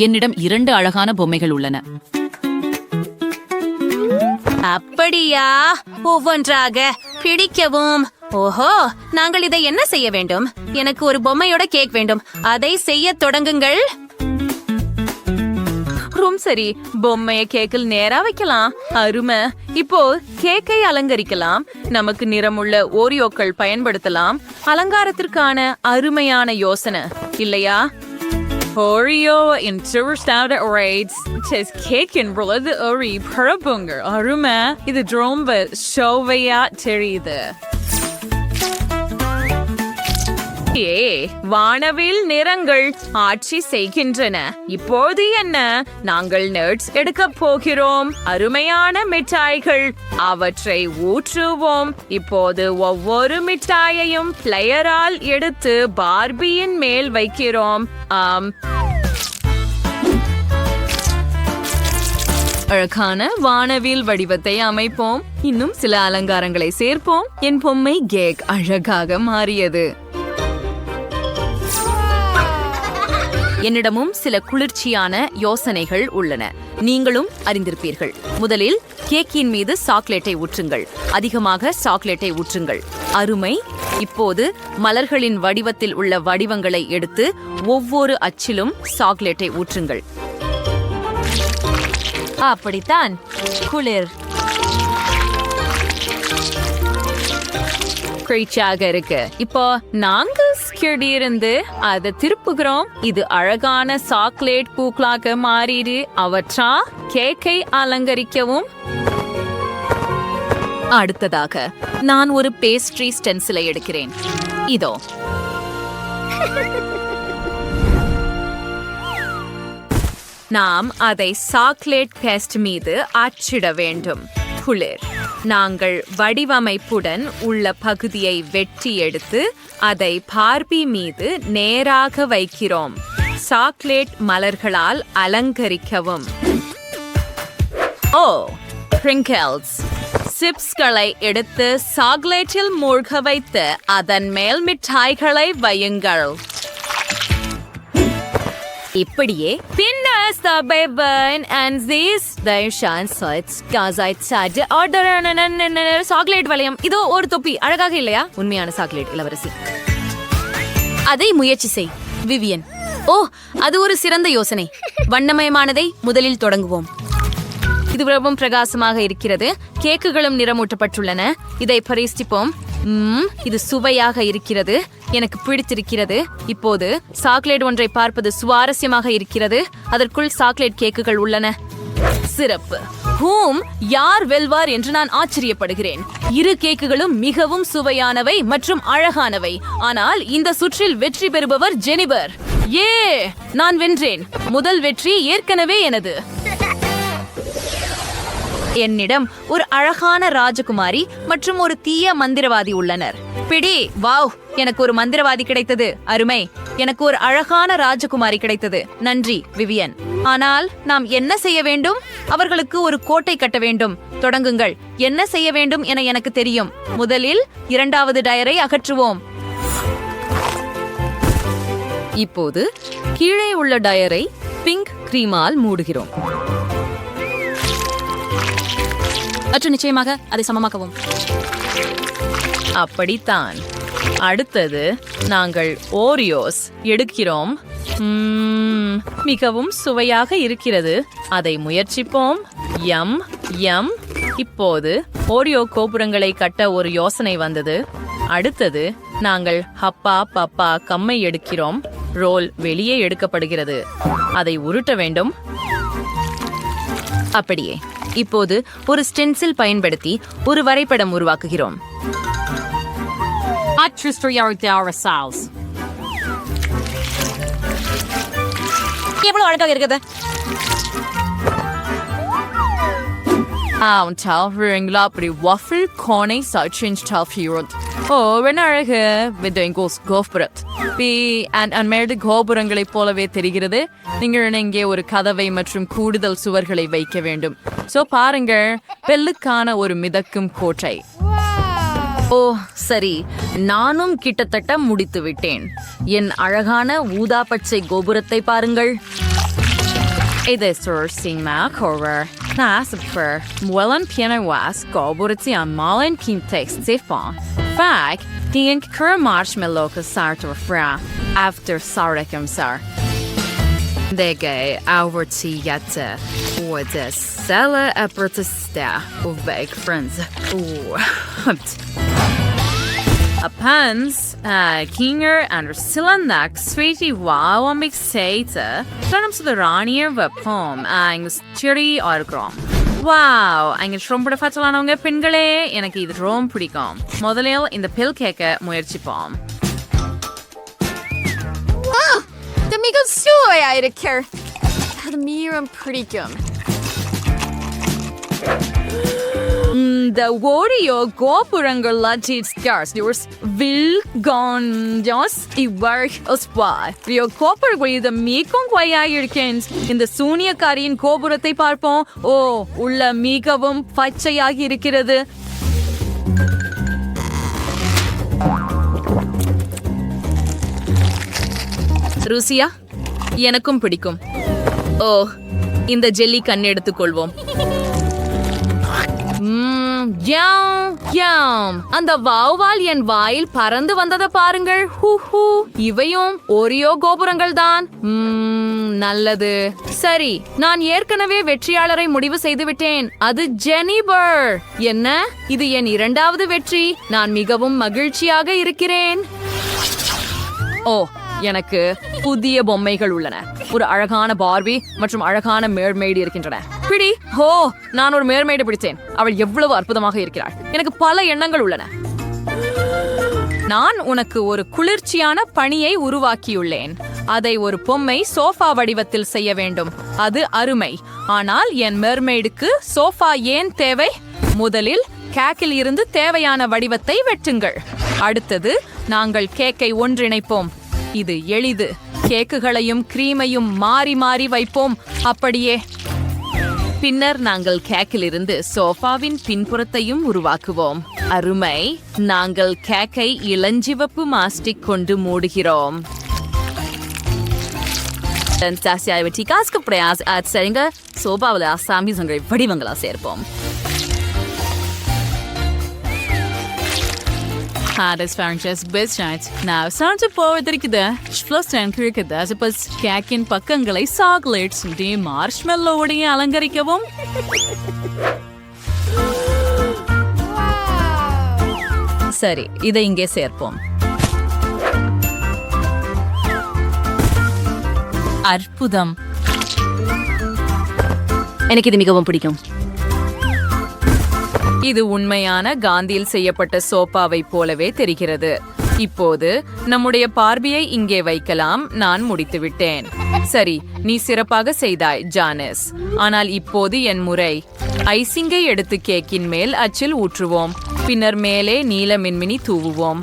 என்னிடம் 2 அழகான பொம்மைகள் உள்ளன. அப்படியா? ஒவ்வொன்றாக பிடிக்கவும். ஓஹோ, நாங்கள் இதை என்ன செய்ய வேண்டும்? எனக்கு ஒரு பொம்மையோட கேக் வேண்டும். அதை செய்ய தொடங்குங்கள். சரி, பொம்மைய கேக்கில் நேரா வைக்கலாம். அருமை. இப்போ கேக்கை அலங்கரிக்கலாம். நமக்கு நிறமுள்ள ஓரியோக்கள் பயன்படுத்தலாம். அலங்காரத்திற்கான அருமையான யோசனை இல்லையா? Oreo in Tourstad Raids says cake in Rolada Ori Parabungar Aruma இது ரொம்ப ஷோவையா தெரியுது. வானவில் நிறங்கள் ஆட்சி செய்கின்றன. இப்போது என்ன? நாங்கள் நட்ஸ் எடுக்க போகிறோம். அருமையான மிட்டாய்கள். அவற்றை ஊற்றுவோம். இப்போது ஒவ்வொரு மிட்டாயையும் பிளேயரால் எடுத்து பார்பியின் மேல் வைக்கிறோம். அழகான வானவில் வடிவத்தை அமைப்போம். இன்னும் சில அலங்காரங்களை சேர்ப்போம். என் பொம்மை கேக் அழகாக மாறியது. என்னிடமும் சில குளிர்ச்சியான யோசனைகள் உள்ளன. நீங்களும் அறிந்திருப்பீர்கள். முதலில் கேக்கின் மீது சாக்லேட்டை ஊற்றுங்கள். அதிகமாக சாக்லேட்டை ஊற்றுங்கள். அருமை. இப்போது மலர்களின் வடிவத்தில் உள்ள வடிவங்களை எடுத்து ஒவ்வொரு அச்சிலும் சாக்லேட்டை ஊற்றுங்கள். அப்படித்தான். குளிர் இருக்கு. இப்போ நாங்கள் இருந்து அதை திருப்புகிறோம். இது அழகான சாக்லேட் பூக்களாக மாறிடு. அவற்றா கேக்கை அலங்கரிக்கவும். அடுத்ததாக நான் ஒரு பேஸ்ட்ரி ஸ்டென்சிலை எடுக்கிறேன். இதோ. நாம் அதை சாக்லேட் பேஸ்ட் மீது அச்சிட வேண்டும். குளிர். நாங்கள் வடிவமைப்புடன் உள்ள பகுதியை வெட்டி எடுத்து அதை பார்பி மீது நேராக வைக்கிறோம். சாக்லேட் மலர்களால் அலங்கரிக்கவும். ஓ, ஸ்ப்ரிங்கிள்ஸ். சிப்ஸ்களை எடுத்து சாக்லேட்டில் மூழ்க வைத்து அதன் மேல் மிட்டாய்களை வையுங்கள். இப்படியே சாக்லேட் வளையம். இதோ ஒரு தொப்பி. அழகாக இல்லையா? உண்மையான சாக்லேட் இளவரசி. அதை முயற்சி செய் விவியன். ஓ, அது ஒரு சிறந்த யோசனை. வண்ணமயமானதை முதலில் தொடங்குவோம். இது ரொம்ப பிரகாசமாக இருக்கிறது. கேக்குகளும் நிறமூட்டப்பட்டுள்ளன. இதை பரிசிப்போம். இது சுவையாக இருக்கிறது. எனக்கு பிடித்திருக்கிறது. இப்போது சாக்லேட் ஒன்றை பார்ப்பது சுவாரஸ்யமாக இருக்கிறது. அதற்குள் சாக்லேட் கேக்குகள் உள்ளன. சிறப்பு. யார் வெல்வார் என்று நான் ஆச்சரியப்படுகிறேன். 2 கேக்குகளும் மிகவும் சுவையானவை மற்றும் அழகானவை. ஆனால் இந்த சுற்றில் வெற்றி பெறுபவர் ஜெனிபர். நான் வென்றேன். முதல் வெற்றி ஏற்கனவே எனது. என்னிடம் ஒரு அழகான ராஜகுமாரி மற்றும் ஒரு தீய மந்திரவாதி உள்ளனர். பிடி. வாவ், எனக்கு ஒரு மந்திரவாதி கிடைத்தது. அருமை. எனக்கு ஒரு அழகான ராஜகுமாரி கிடைத்தது. நன்றி விவியன். ஆனால் நாம் என்ன செய்ய வேண்டும்? அவர்களுக்கு ஒரு கோட்டை கட்ட வேண்டும். தொடங்குங்கள். என்ன செய்ய வேண்டும் என எனக்கு தெரியும். முதலில் 2வது டயரை அகற்றுவோம். இப்போது கீழே உள்ள டயரை பிங்க் கிரீமால் மூடுகிறோம். நிச்சயமாக அதை சமமாக்கவும். அப்படித்தான். அடுத்தது நாங்கள் ஓரியோஸ் எடுக்கிறோம். மிகவும் சுவையாக இருக்கிறது. அதை முயற்சிப்போம். யம் யம். இப்போது ஓரியோ கோபுரங்களை கட்ட ஒரு யோசனை வந்தது. அடுத்தது நாங்கள் ஹப்பா பப்பா கம்மை எடுக்கிறோம். ரோல் வெளியே எடுக்கப்படுகிறது. அதை உருட்ட வேண்டும். அப்படியே. இப்போது ஒரு ஸ்டென்சில் பயன்படுத்தி ஒரு வரைபடம் உருவாக்குகிறோம். எவ்வளவு அழகாக இருக்குது. அப்படி waffle corny searching stuff here. அழகு கோபுரங்களைப் போலவே தெரிகிறது. நீங்கள் இங்கே ஒரு கதவை மற்றும் கூடுதல் சுவர்களை வைக்க வேண்டும். பாருங்கள், பெல்லுக்கான ஒரு மிதக்கும் கோட்டை. ஓ சரி, நானும் கிட்டத்தட்ட முடித்து விட்டேன். என் அழகான ஊதா பச்சை கோபுரத்தை பாருங்கள். இது Cinema horror. Nasper. Muelan piano was goburti on Malin Kim text Sifon. Fag. Dink Kura marshmallow sartor fra. After Sarekum sar. Dege auverti yatte. Or the Sella Apertista. Uveg friends. Ooh. Upons Kinger and Silanak, sweetie wow, on big sata. Turn to the Ranier Vapom, and Cherry or Grom. Wow, I'm a trumpet of Catalana Pingale, and a key the drum pretty calm. Model in the pill cake, Muerchipom. Wow, the Miko Soy, I don't care. The mirror pretty gum. The warrior gopurangal lajit scars yours will gone just a work of spy. Your copper with the Mikon Quayakins in the Sunia Karin Koburate Parpon. Oh, Ulla Mikavum Pachayaki Rikirade. Rusia, எனக்கும் பிடிக்கும். ஓ, இந்த jelly கண் எடுத்துக் கொள்வோம். அந்த வாவ்வால் என் வாயில் பறந்து வந்ததை பாருங்கள். இவையும் ஒரியோ கோபுரங்கள் தான். நல்லது. சரி, நான் ஏற்கனவே வெற்றியாளரை முடிவு செய்து விட்டேன். அது ஜெனிபர். என்ன, இது என் இரண்டாவது வெற்றி. நான் மிகவும் மகிழ்ச்சியாக இருக்கிறேன். ஓ, எனக்கு புதிய பொம்மைகள் உள்ளன. ஒரு அழகான பார்பி மற்றும் அழகான மேர்மெய்டு இருக்கின்றன. பிடி. ஹோ, நான் ஒரு மேர்மெய்டு பிடித்தேன். அவள் எவ்வளவு அற்புதமாக இருக்கிறாள். எனக்கு பல எண்ணங்கள் உள்ளன. நான் உனக்கு ஒரு குளிர்ச்சியான பணியை உருவாக்கியுள்ளேன். அதை ஒரு பொம்மை சோஃபா வடிவத்தில் செய்ய வேண்டும். அது அருமை. ஆனால் என் மேர்மெய்டுக்கு சோஃபா ஏன் தேவை? முதலில் கேக்கில் இருந்து தேவையான வடிவத்தை வெட்டுங்கள். அடுத்தது நாங்கள் கேக்கை ஒன்றிணைப்போம். இது எளிது. கேக்குகளையும் கிரீமையும் மாறி மாறி வைப்போம். அப்படியே. பின்னர் நாங்கள் கேக்கிலிருந்து சோஃபாவின் பின்புறத்தையும் உருவாக்குவோம். அருமை. நாங்கள் கேக்கை இளஞ்சிவப்பு மாஸ்டிக் கொண்டு மூடுகிறோம். சோபாவில் சாமிசங்கள் வடிவங்களா சேர்ப்போம். Das Frances Best Night. Now, sounds of power that the Schloss and Cricket as a bus cakin Pakangalai chocolates, the marshmallow Alangarikavum. சரி, இதை இங்கே சேர்ப்போம். அற்புதம். எனக்கு இது மிகவும் பிடிக்கும். இது உண்மையான காந்தியில் செய்யப்பட்ட சோப்பாவை போலவே தெரிகிறது. இப்போது நம்முடைய பார்பியை இங்கே வைக்கலாம். நான் முடித்துவிட்டேன். சரி, நீ சிறப்பாக செய்தாய், ஜானஸ். ஆனால் இப்போது என் முறை. ஐசிங்கை எடுத்து கேக்கின் மேல் அச்சில் ஊற்றுவோம். பின்னர் மேலே நீல மின்மினி தூவுவோம்.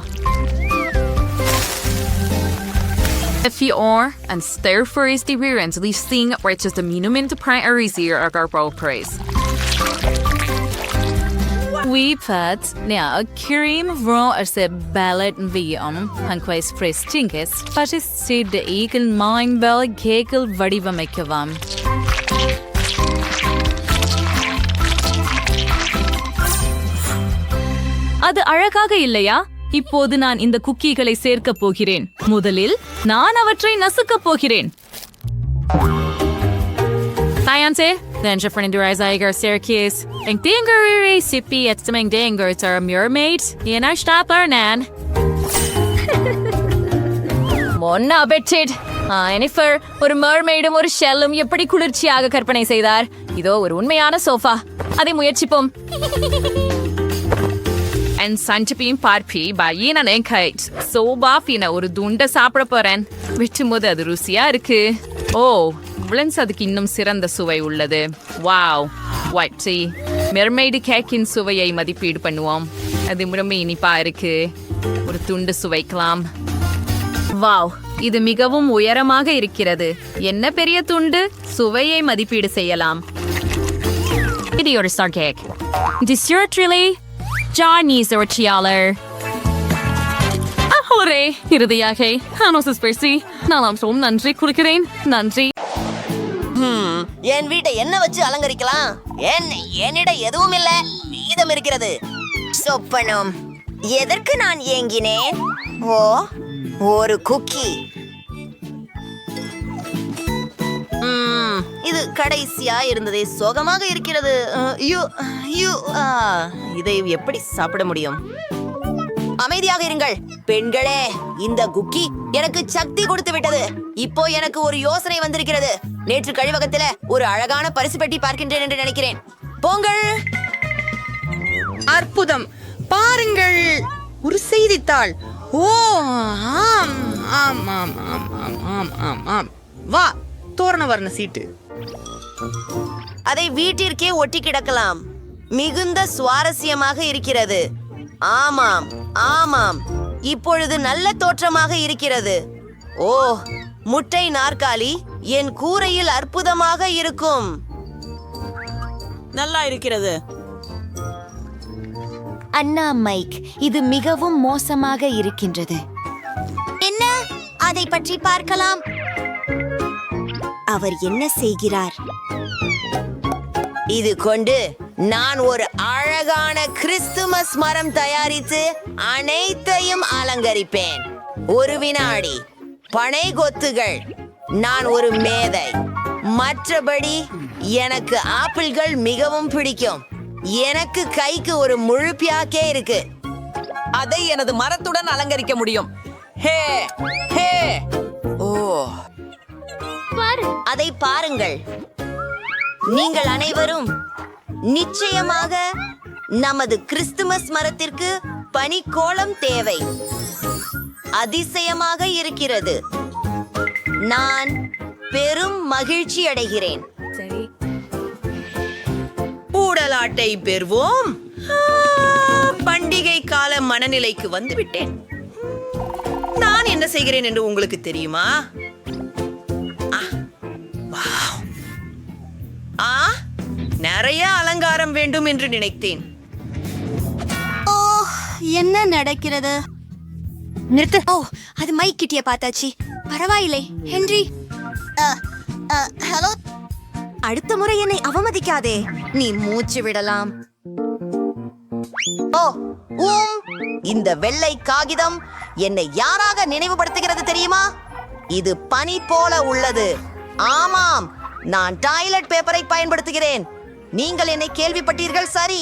and stir fries the rear and leave seeing which is the minimum to print a easier or garbo praise. We put now cream raw as a ballet VM and quite fresh tinkers, but it's still the eagle mind bell kekel vadiva mekavam. அது அழகாக இல்லையா? இப்போது நான் இந்த குக்கீகளை சேர்க்க போகிறேன். முதலில் நான் அவற்றை நசுக்கப் போகிறேன். Science, then Jeffrey and Dori's Iger Syracuse, and Dinger Sippy at the Dingers are mermaids in our stapler nan. மொன்னா பெட்டட். எனிஃபர் ஒரு மர்மெய்டும் ஒரு ஷெல்லும் எப்படி குளிர்ச்சியாக கற்பனை செய்தார். இதோ ஒரு உண்மையான சோஃபா. அதை முயற்சிப்போம். And Sanchipin Parpi by Yin and Enkite. So Buffina ஒரு துண்ட சாப்பிட போறேன். வெட்டும்போது அது ருசியா இருக்கு. ஓ, விளன்ஸ் அதுக்கு இன்னும் சிறந்த சுவை உள்ளது. வாவ். வாட்சி. மெர்மெய்டு கேக்கின் சுவையை மதிப்பீடு பண்ணுவோம். அது ரொம்ப இனிப்பா இருக்கு. ஒரு துண்டு சுவைக்கலாம். வாவ், இது மிகவும் உயரமாக இருக்கிறது. என்ன பெரிய துண்டு. சுவையை மதிப்பீடு செய்யலாம். இது ஒரு star cake. Dessert really? Johnny's or Chialer. Ahore, இறுதியாக நான் நன்றி கொடுக்கிறேன். நன்றி. என் வீட்டை என்ன வச்சு அலங்கரிக்கலாம்? என்னிடம் எதுவும் இல்ல, மீதம் இருக்கிறது. சொப்பனம், எதற்கு நான் ஏங்கினேன்? ஓ, ஒரு குக்கி. இது கடைசியா இருந்ததே, சோகமாக இருக்கிறது. இதை எப்படி சாப்பிட முடியும்? அமைதியாக இருங்கள் பெண்களே. இந்த குக்கி எனக்கு சக்தி கொடுத்து விட்டது. இப்போ எனக்கு ஒரு யோசனை வந்திருக்கிறது. நேற்று கழிவகத்துல ஒரு அழகான பரிசு பெட்டி பார்க்கின்றேன் என்று நினைக்கிறேன். போங்கள். அற்புதம், பாருங்கள், ஒரு செய்தித்தாள். ஓ, ஆம் ஆம் ஆம் ஆம் ஆம் ஆம் ஆம் ஆம். வா, தோரண வர்ண சீட்டு. அதை வீட்டிற்கே ஒட்டி கிடக்கலாம். மிகுந்த சுவாரஸ்யமாக இருக்கிறது. ஆமாம் ஆமாம், இப்பொழுது நல்ல தோற்றமாக இருக்கிறது. ஓ, முட்டை நாற்காலி என் கூரையில் அற்புதமாக இருக்கும். நல்லா இருக்கிறது. அண்ணா மைக், இது மிகவும் மோசமாக இருக்கின்றது. என்ன? அதை பற்றி பார்க்கலாம். அவர் என்ன செய்கிறார்? இது கொண்டு நான் ஒரு அழகான கிறிஸ்துமஸ் மரம் தயாரித்து அனைத்தையும் அலங்கரிப்பேன். ஒரு வினாடி. பனை கொத்துகள். நான் ஒரு மேதை. மற்றபடி எனக்கு ஆப்பிள்கள் மிகவும் பிடிக்கும். எனக்கு கைக்கு ஒரு முழு பியாக்கே இருக்கு. அதை எனது மரத்துடன் அலங்கரிக்க முடியும். ஹே ஹே. ஓ, அதை பாருங்கள். நீங்கள் அனைவரும் நிச்சயமாக நமது கிறிஸ்துமஸ் மரத்திற்கு பனிக்கோலம் தேவை. அதிசயமாக இருக்கிறது. நான் பெரும் மகிழ்ச்சி அடைகிறேன். ஊடலாட்டை பெறுவோம். பண்டிகை கால மனநிலைக்கு வந்துவிட்டேன். நான் என்ன செய்கிறேன் என்று உங்களுக்கு தெரியுமா? நிறைய அலங்காரம் வேண்டும் என்று நினைத்தேன். ஓ, என்ன நடக்கிறது? நிறுத்து. ஓ, அது மைக் கிட்டிய பார்த்தாச்சு. பரவாயில்லை ஹென்றி. ஹலோ. அடுத்த முறை என்னை அவமதிக்காதே. நீ மூச்சு விடலாம். ஓ, இந்த வெள்ளை காகிதம் என்னை யாராக நினைவுபடுத்துகிறது தெரியுமா? இது பனி போல உள்ளது. ஆமாம், நான் டாய்லெட் பேப்பரை பயன்படுத்துகிறேன். நீங்கள் என்னை கேள்விப்பட்டீர்கள். சரி,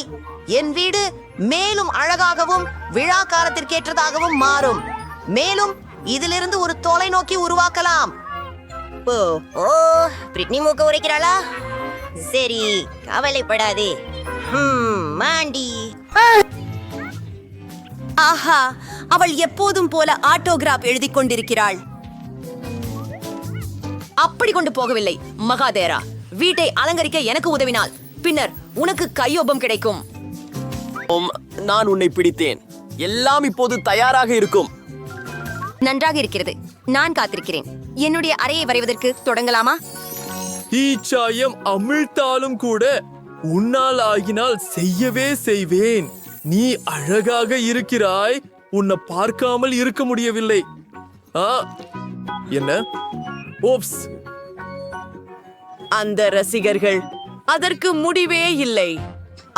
என் வீடு மேலும் அழகாகவும் விழா காலத்திற்கேற்றதாகவும் மாறும். மேலும் இதிலிருந்து ஒரு தொலைநோக்கி உருவாக்கலாம். ஓ, பிரிட்னி மூக்க உரைக்கிறாளா? சரி, கவலைப்படாதே. மாண்டி. ஆஹா, அவள் எப்போதும் போல ஆட்டோகிராப் எழுதி கொண்டிருக்கிறாள். அப்படி கொண்டு போகவில்லை மகாதேரா. வீட்டை அலங்கரிக்க எனக்கு உதவினால் பின்னர் உனக்கு கையொப்பம் கிடைக்கும். நான் உன்னை பிடித்தேன். எல்லாம் இப்போது தயாராக இருக்கும். நன்றாக இருக்கிறது. நான் காத்திருக்கிறேன். என்னுடைய அறையை வரைவதற்கு தொடங்கலாமா? ஈச்சாயம் அமிழ்த்தாலும் கூட உன்னால் ஆகினால் செய்யவே செய்வேன். நீ அழகாக இருக்கிறாய். உன்னை பார்க்காமல் இருக்க முடியவில்லை. என்ன? ஓப்ஸ். அந்த ரசிகர்கள், அதற்கு முடிவே இல்லை.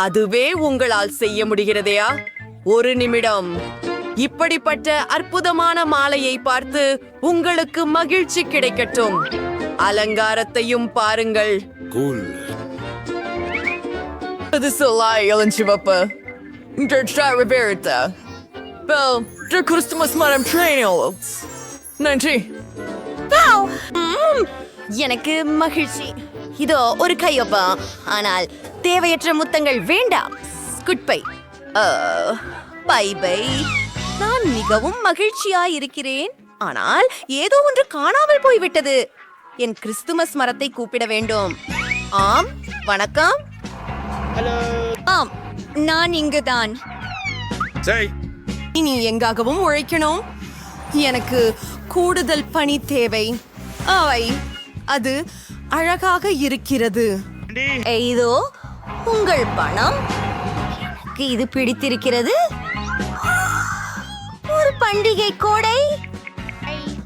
அதுவே உங்களால் செய்ய முடிகிறதையா? ஒரு நிமிடம். இப்படிப்பட்ட அற்புதமான மாலையை பார்த்து உங்களுக்கு மகிழ்ச்சி கிடைக்கட்டும். அலங்காரத்தையும் பாருங்கள். இது சொல்லாயலன் சிவப்பு. கிறிஸ்துமஸ் மரம் ட்ரெயினில். நன்றி. எனக்கு மகிழ்ச்சி. இதோ ஒரு கையொப்பம். ஆனால் தேவையற்ற முத்தங்கள் வேண்டாம். குட்பை. Bye bye. நான் மிகவும் மகிழ்ச்சியாய் இருக்கிறேன். ஆனால் ஏதோ ஒன்று காணாமல் போய்விட்டது. என் கிறிஸ்துமஸ் மரத்தை கூப்பிட வேண்டும். ஆம், வணக்கம். ஆம், நான் இங்குதான். இனி எங்காகவும் உழைக்கணும். எனக்கு கூடுதல் பணி தேவை. அது அழகாக இருக்கிறது. இதோ உங்கள் பணம். இது பிடித்திருக்கிறது. ஒரு பண்டிகை கோடை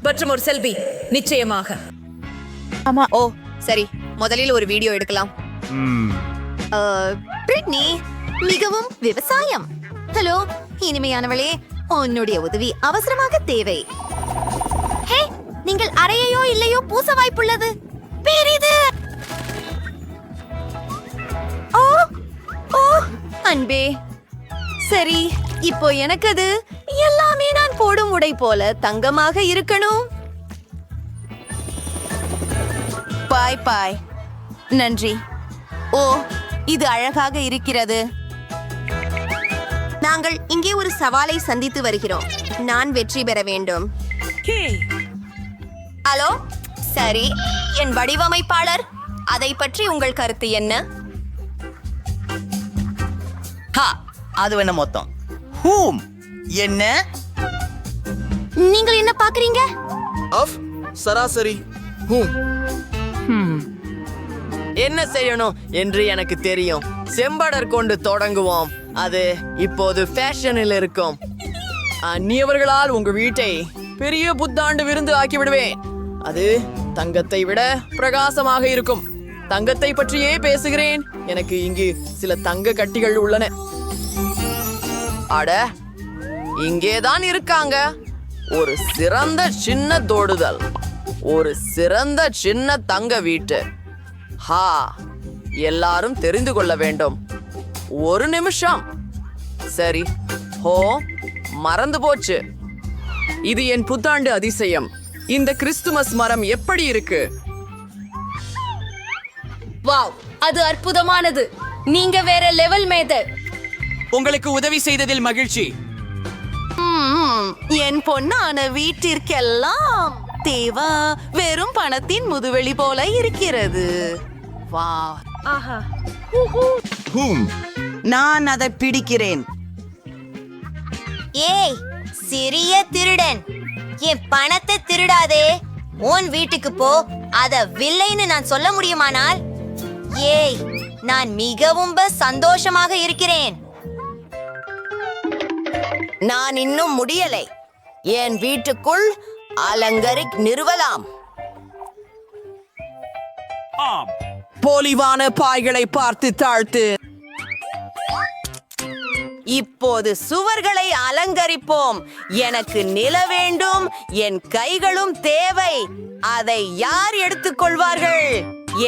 மற்றும் ஒரு செல்வி. நிச்சயமாக. ஓ சரி, முதலில் ஒரு வீடியோ எடுக்கலாம். பிரிட்னி, மிகவும் விவசாயம். ஹலோ இனிமையானவளே, உன்னுடைய உதவி அவசரமாக தேவை. ஹே, நீங்கள் அறையையோ இல்லையோ பூச வாய்ப்புள்ளது. பெரிது. ஓ ஓ அன்பே, சரி, இப்போ எனக்கு அது எல்லாமே நான் போடும் உடை போல தங்கமாக இருக்கணும். பாய் பாய். நன்றி. ஓ, இது அழகாக இருக்கிறது. நாங்கள் இங்கே ஒரு சவாலை சந்தித்து வருகிறோம். நான் வெற்றி பெற வேண்டும். ஹலோ, சரி, என் வடிவமைப்பாளர், அதை பற்றி உங்கள் கருத்து என்ன? அது என்ன மொத்தம்? ஹூம், என்ன நீங்கள் என்ன பாக்குறீங்க? அஃப், சராசரி. என்ன செய்யணும் என்று எனக்கு தெரியும். செம்படர் கொண்டு தொடங்குவோம். அது இப்போது ஃபேஷனில் இருக்கும். அந்நியவர்களால் உங்க வீட்டை பெரிய புத்தாண்டு விருந்து ஆக்கி விடுவேன். அது தங்கத்தை விட பிரகாசமாக இருக்கும். தங்கத்தை பற்றியே பேசுகிறேன். எனக்கு இங்கு சில தங்க கட்டிகள் உள்ளன. அட, இங்கேதான் இருக்காங்க. ஒரு சிறந்த சின்ன தோடுதல், ஒரு சிறந்த சின்ன தங்க வீட்டு. ஹா, எல்லாரும் தெரிந்து கொள்ள வேண்டும். ஒரு நிமிஷம். சரி, ஹோ, மறந்து போச்சு. இது என் புத்தாண்டு அதிசயம். இந்த கிறிஸ்துமஸ் மரம் எப்படி இருக்கு? வாவ், அது அற்புதமானது. நீங்க வேற லெவல் மேதர். உங்களுக்கு உதவி செய்ததில் மகிழ்ச்சி. என் பொண்ணான வீட்டிற்கெல்லாம் தேவா வெறும் பணத்தின் முதுவெளி போல இருக்கிறது. வா, நான் அதை பிடிக்கிறேன். ஏய் சிறிய திருடன், என் பணத்தை திருடாதே. உன் வீட்டுக்கு போ. அத வில்லைன்னு நான் சொல்ல முடியுமானால்? ஏய், நான் மிகவும் சந்தோஷமாக இருக்கிறேன். நான் இன்னும் முடியலை. என் வீட்டுக்குள் அலங்கரிக் நிறுவலாம். போலிவான பாய்களை பார்த்து தாழ்த்து. இப்போது சுவர்களை அலங்கரிப்போம். எனக்கு நில வேண்டும். என் கைகளும் தேவை. அதை யார் எடுத்துக்கொள்வார்கள்?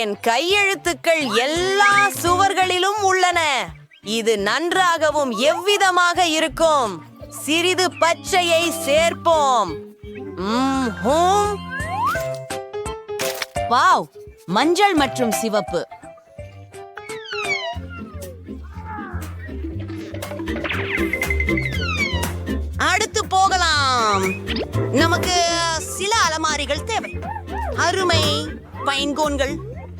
என் கையெழுத்துக்கள் எல்லா சுவர்களிலும் உள்ளன. இது நன்றாகவும் எவ்விதமாக இருக்கும். சிறிது பச்சையை சேர்ப்போம். வாவ், மஞ்சள் மற்றும் சிவப்பு. அடுத்து போகலாம். நமக்கு சில அலமாரிகள் தேவை. அருமை பைன்கோன்கள்,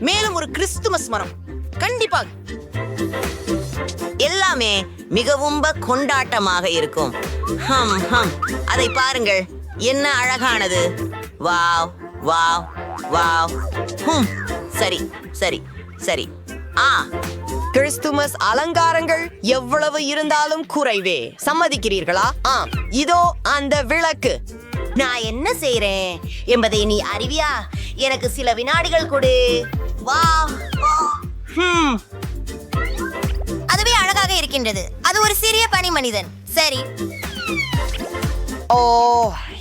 மேலும் ஒரு கிறிஸ்துமஸ் மரம். கண்டிப்பாக எல்லாமே மிகவும் கொண்டாட்டமாக இருக்கும். அதை பாருங்கள், என்ன அழகானது. Wow wow wow. சரி சரி சரி. கிறிஸ்துமஸ் அலங்காரங்கள் எவ்வளவு இருந்தாலும் குறைவே. சம்மதிக்கிறீர்களா? இதோ அந்த விளக்கு. நான் என்ன செய்றேன் என்பதை நீ அறிவியா? எனக்கு சில வினாடிகள் கொடு. வா. அதுவே அழகாக இருக்கின்றது. அது ஒரு சிறிய பனி மனிதன். சரி. ஓ,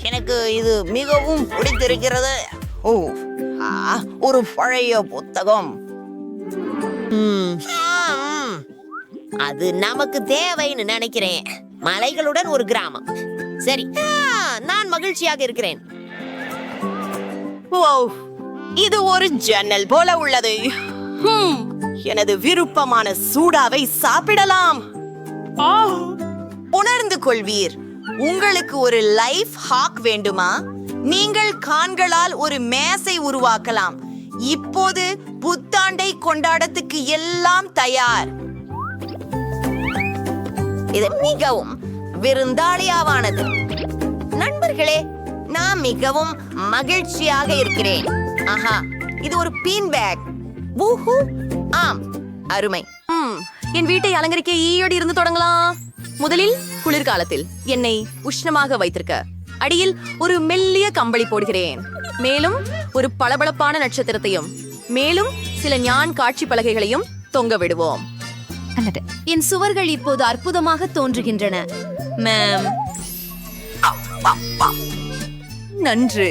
எனக்கு இது மிகவும் பிடித்திருக்கிறது. ஓ, ஒரு பழைய புத்தகம். அது நமக்கு தேவைன்னு நினைக்கிறேன். மலைகளுடன் ஒரு கிராமம். சரி, நான் மகிழ்ச்சியாக இருக்கிறேன். இது ஒரு ஜன்னல் போல உள்ளது. எனது விருப்பமான சூடாவை சாப்பிடலாம். உணர்ந்து கொள்வீர். உங்களுக்கு ஒரு லைஃப் ஹாக் வேண்டுமா? நீங்கள் கான்களால் ஒரு மேசை உருவாக்கலாம். இப்போது புத்தாண்டை கொண்டாடத்துக்கு எல்லாம் தயார். இது மிகவும் விருந்தாளியாவானது. நண்பர்களே, நான் மிகவும் மகிழ்ச்சியாக இருக்கிறேன். ஆஹா, இது ஒரு பீன் பேக். ஆம், அருமை. என் வீட்டை அலங்கரிக்க ஈயோடு இருந்து தொடங்கலாம். முதலில் குளிர்காலத்தில் என்னை உஷ்ணமாக வைத்திருக்க அடியில் ஒரு மெல்லிய கம்பளி போடுகிறேன். மேலும் ஒரு பளபளப்பான நட்சத்திரத்தையும் மேலும் சில ஞான் காட்சி பலகைகளையும் தொங்க விடுவோம். என் சுவர்கள் இப்போது அற்புதமாக தோன்றுகின்றன. மேம், நன்று.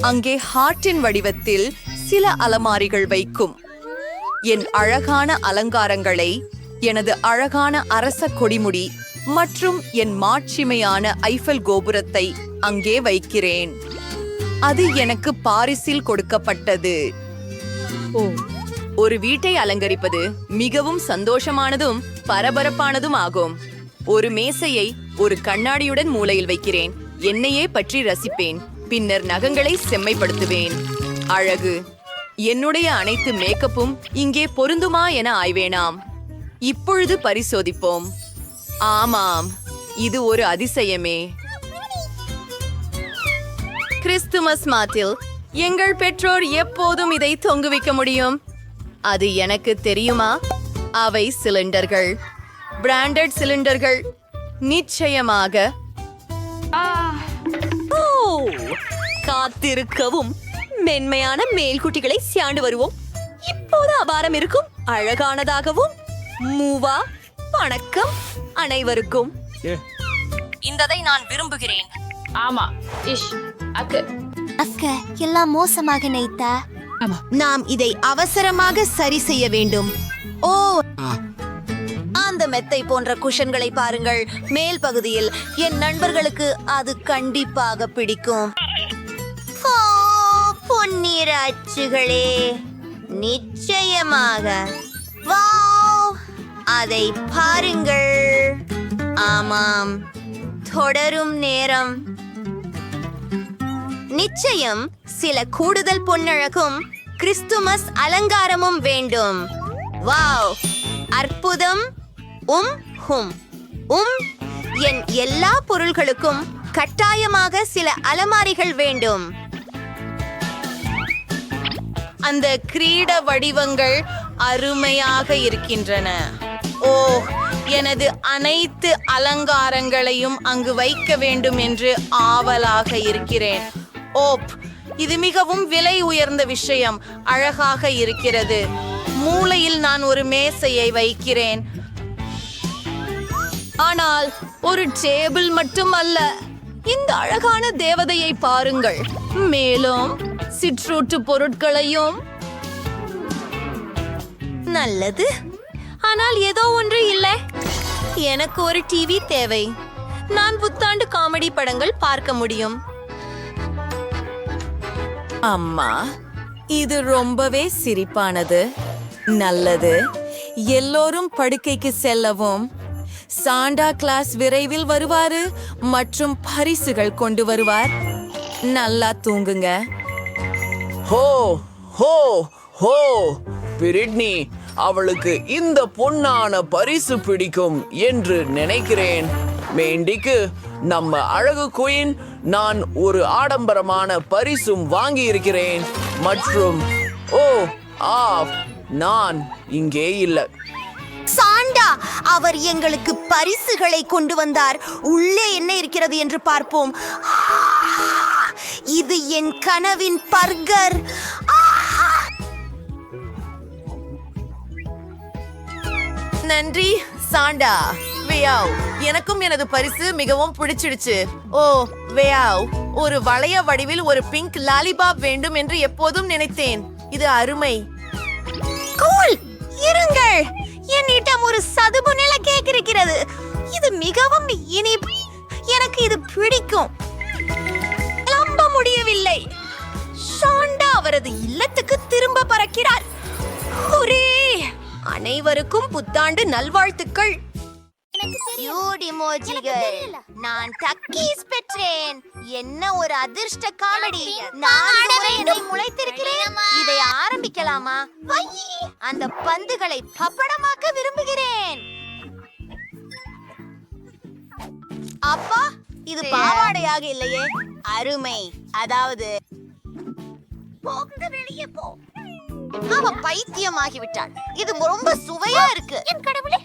அங்கே ஹார்ட்டின் வடிவத்தில் சில அலமாரிகள் வைக்கும். என் அழகான அலங்காரங்களை, எனது அழகான அரச கொடிமுடி மற்றும் என் மாட்சிமையான ஐஃபல் கோபுரத்தை அங்கே வைக்கிறேன். அது எனக்கு பாரிஸில் கொடுக்கப்பட்டது. ஒரு வீட்டை அலங்கரிப்பது மிகவும் சந்தோஷமானதும் பரபரப்பானதும் ஆகும். ஒரு மேசையை ஒரு கண்ணாடியுடன் மூலையில் வைக்கிறேன். என்னையே பற்றி ரசிப்பேன். பின்னர் நகங்களை செம்மைப்படுத்துவேன். அழகு. என்னுடைய அனைத்து மேக்கப்பும் இங்கே பொருந்துமா என ஆய்வேனாம். இப்பொழுது பரிசோதிப்போம். ஆமாம், இது ஒரு அதிசயமே. கிறிஸ்துமஸ் மாட்டில் எங்கள் பெற்றோர் எப்போதும் இதை தொங்குவிக்க முடியும். அது எனக்கு தெரியுமா? அவை சிலிண்டர்கள், பிராண்டட் சிலிண்டர்கள். நிச்சயமாக. காத்திருக்கவும். மென்மையான மேல்குட்டிகளை சியாண்டு வருவோம். இப்போது அபாரம் இருக்கும். அழகானதாகவும். மூவா. வணக்கம் அனைவருக்கும். இந்ததை நான் விரும்புகிறேன். ஆமா இஷ் அக்கு அக்க எல்லாம் மோசமாக நைத்தா. நாம் இதை அவசரமாக சரி செய்ய வேண்டும். ஓ, அந்த மெத்தை போன்ற குஷன்களை பாருங்கள். மேல் பகுதியில் என் நண்பர்களுக்கு அது கண்டிப்பாக பிடிக்கும். ஓ, பொன்னிற அச்சுகளே, நிச்சயமாக. வாவ், அதை பாருங்கள். ஆமாம், தொடரும் நேரம். நிச்சயம் சில கூடுதல் பொன்னழகும் கிறிஸ்துமஸ் அலங்காரமும் வேண்டும். வாவ், அற்புதம். ஹும் என் எல்லா பொருள்களுக்கும் கட்டாயமாக சில அலமாரிகள் வேண்டும். அந்த கிரீட வடிவங்கள் அருமையாக இருக்கின்றன. ஓ, எனது அனைத்து அலங்காரங்களையும் அங்கு வைக்க வேண்டும் என்று ஆவலாக இருக்கிறேன். ஓப், இது மிகவும் விலை உயர்ந்த விஷயம். அழகாக இருக்கிறது. மூலையில் நான் ஒரு மேசையை வைக்கிறேன். ஆனால் ஒரு டேபிள் மட்டும் அல்ல. இந்த அழகான தேவதையை பாருங்கள். மேலும் சிற்றூட்டு பொருட்களையும். நல்லது. ஆனால் ஏதோ ஒன்று இல்லை. எனக்கு ஒரு டிவி தேவை. நான் புத்தாண்டு காமெடி படங்கள் பார்க்க முடியும். அம்மா, இது ரொம்பவே சிரிப்பானது. நல்லது. எல்லோரும் படுக்கைக்கு செல்லவும். சாண்டா கிளாஸ் விரைவில் வருவாரு மற்றும் பரிசுகள் கொண்டு வருவார். நல்லா தூங்குங்க. ஹோ ஹோ ஹோ பிரிட்னி, அவளுக்கு இந்த பொன்னான பரிசு பிடிக்கும் என்று நினைக்கிறேன். மேண்டிக்கு, நம்ம அழகு குயின், நான் ஒரு ஆடம்பரமான பரிசும் வாங்கி இருக்கிறேன். மற்றும் நான் இங்கே இல்லை. சாண்டா, அவர் எங்களுக்கு பரிசுகளை கொண்டு வந்தார். உள்ளே என்ன இருக்கிறது என்று பார்ப்போம். இது என் கனவின் பர்கர். நன்றி சாண்டா. வேயாவ், எனக்கும் எனது பரிசு மிகவும் பிடிச்சிடுச்சு. ஓ வேயாவ், ஒரு வளைய வடிவில் ஒரு பிங்க் லாலிபாப் வேண்டும் என்று எப்போதும் நினைத்தேன். இது அருமை. கூல், இருங்கள். என்னிடம் ஒரு சதுப்பு நில கேக் இருக்கிறது. இது மிகவும் இனிப்பு. எனக்கு இது பிடிக்கும். நம்ப முடியவில்லை. சாண்டா அவரது இல்லத்துக்கு திரும்ப பறக்கிறார். ஒரே அனைவருக்கும் புத்தாண்டு நல்வாழ்த்துக்கள். நான் டக்கீஸ் பெற்றேன். என்ன ஒரு அதிர்ஷ்ட காமெடி. நான் முளைத்திருக்கிறேன். இதை ஆரம்பிக்கலாமா? அந்த பந்துகளை பப்படமாக்க விரும்புகிறேன். அப்பா, இது பாவாடையாக இல்லையே. அருமை. அதாவது வெளியே போ. அவ பைத்தியமாகிவிட்டாள். இது ரொம்ப சுவையா இருக்கு. என் கடவுளே.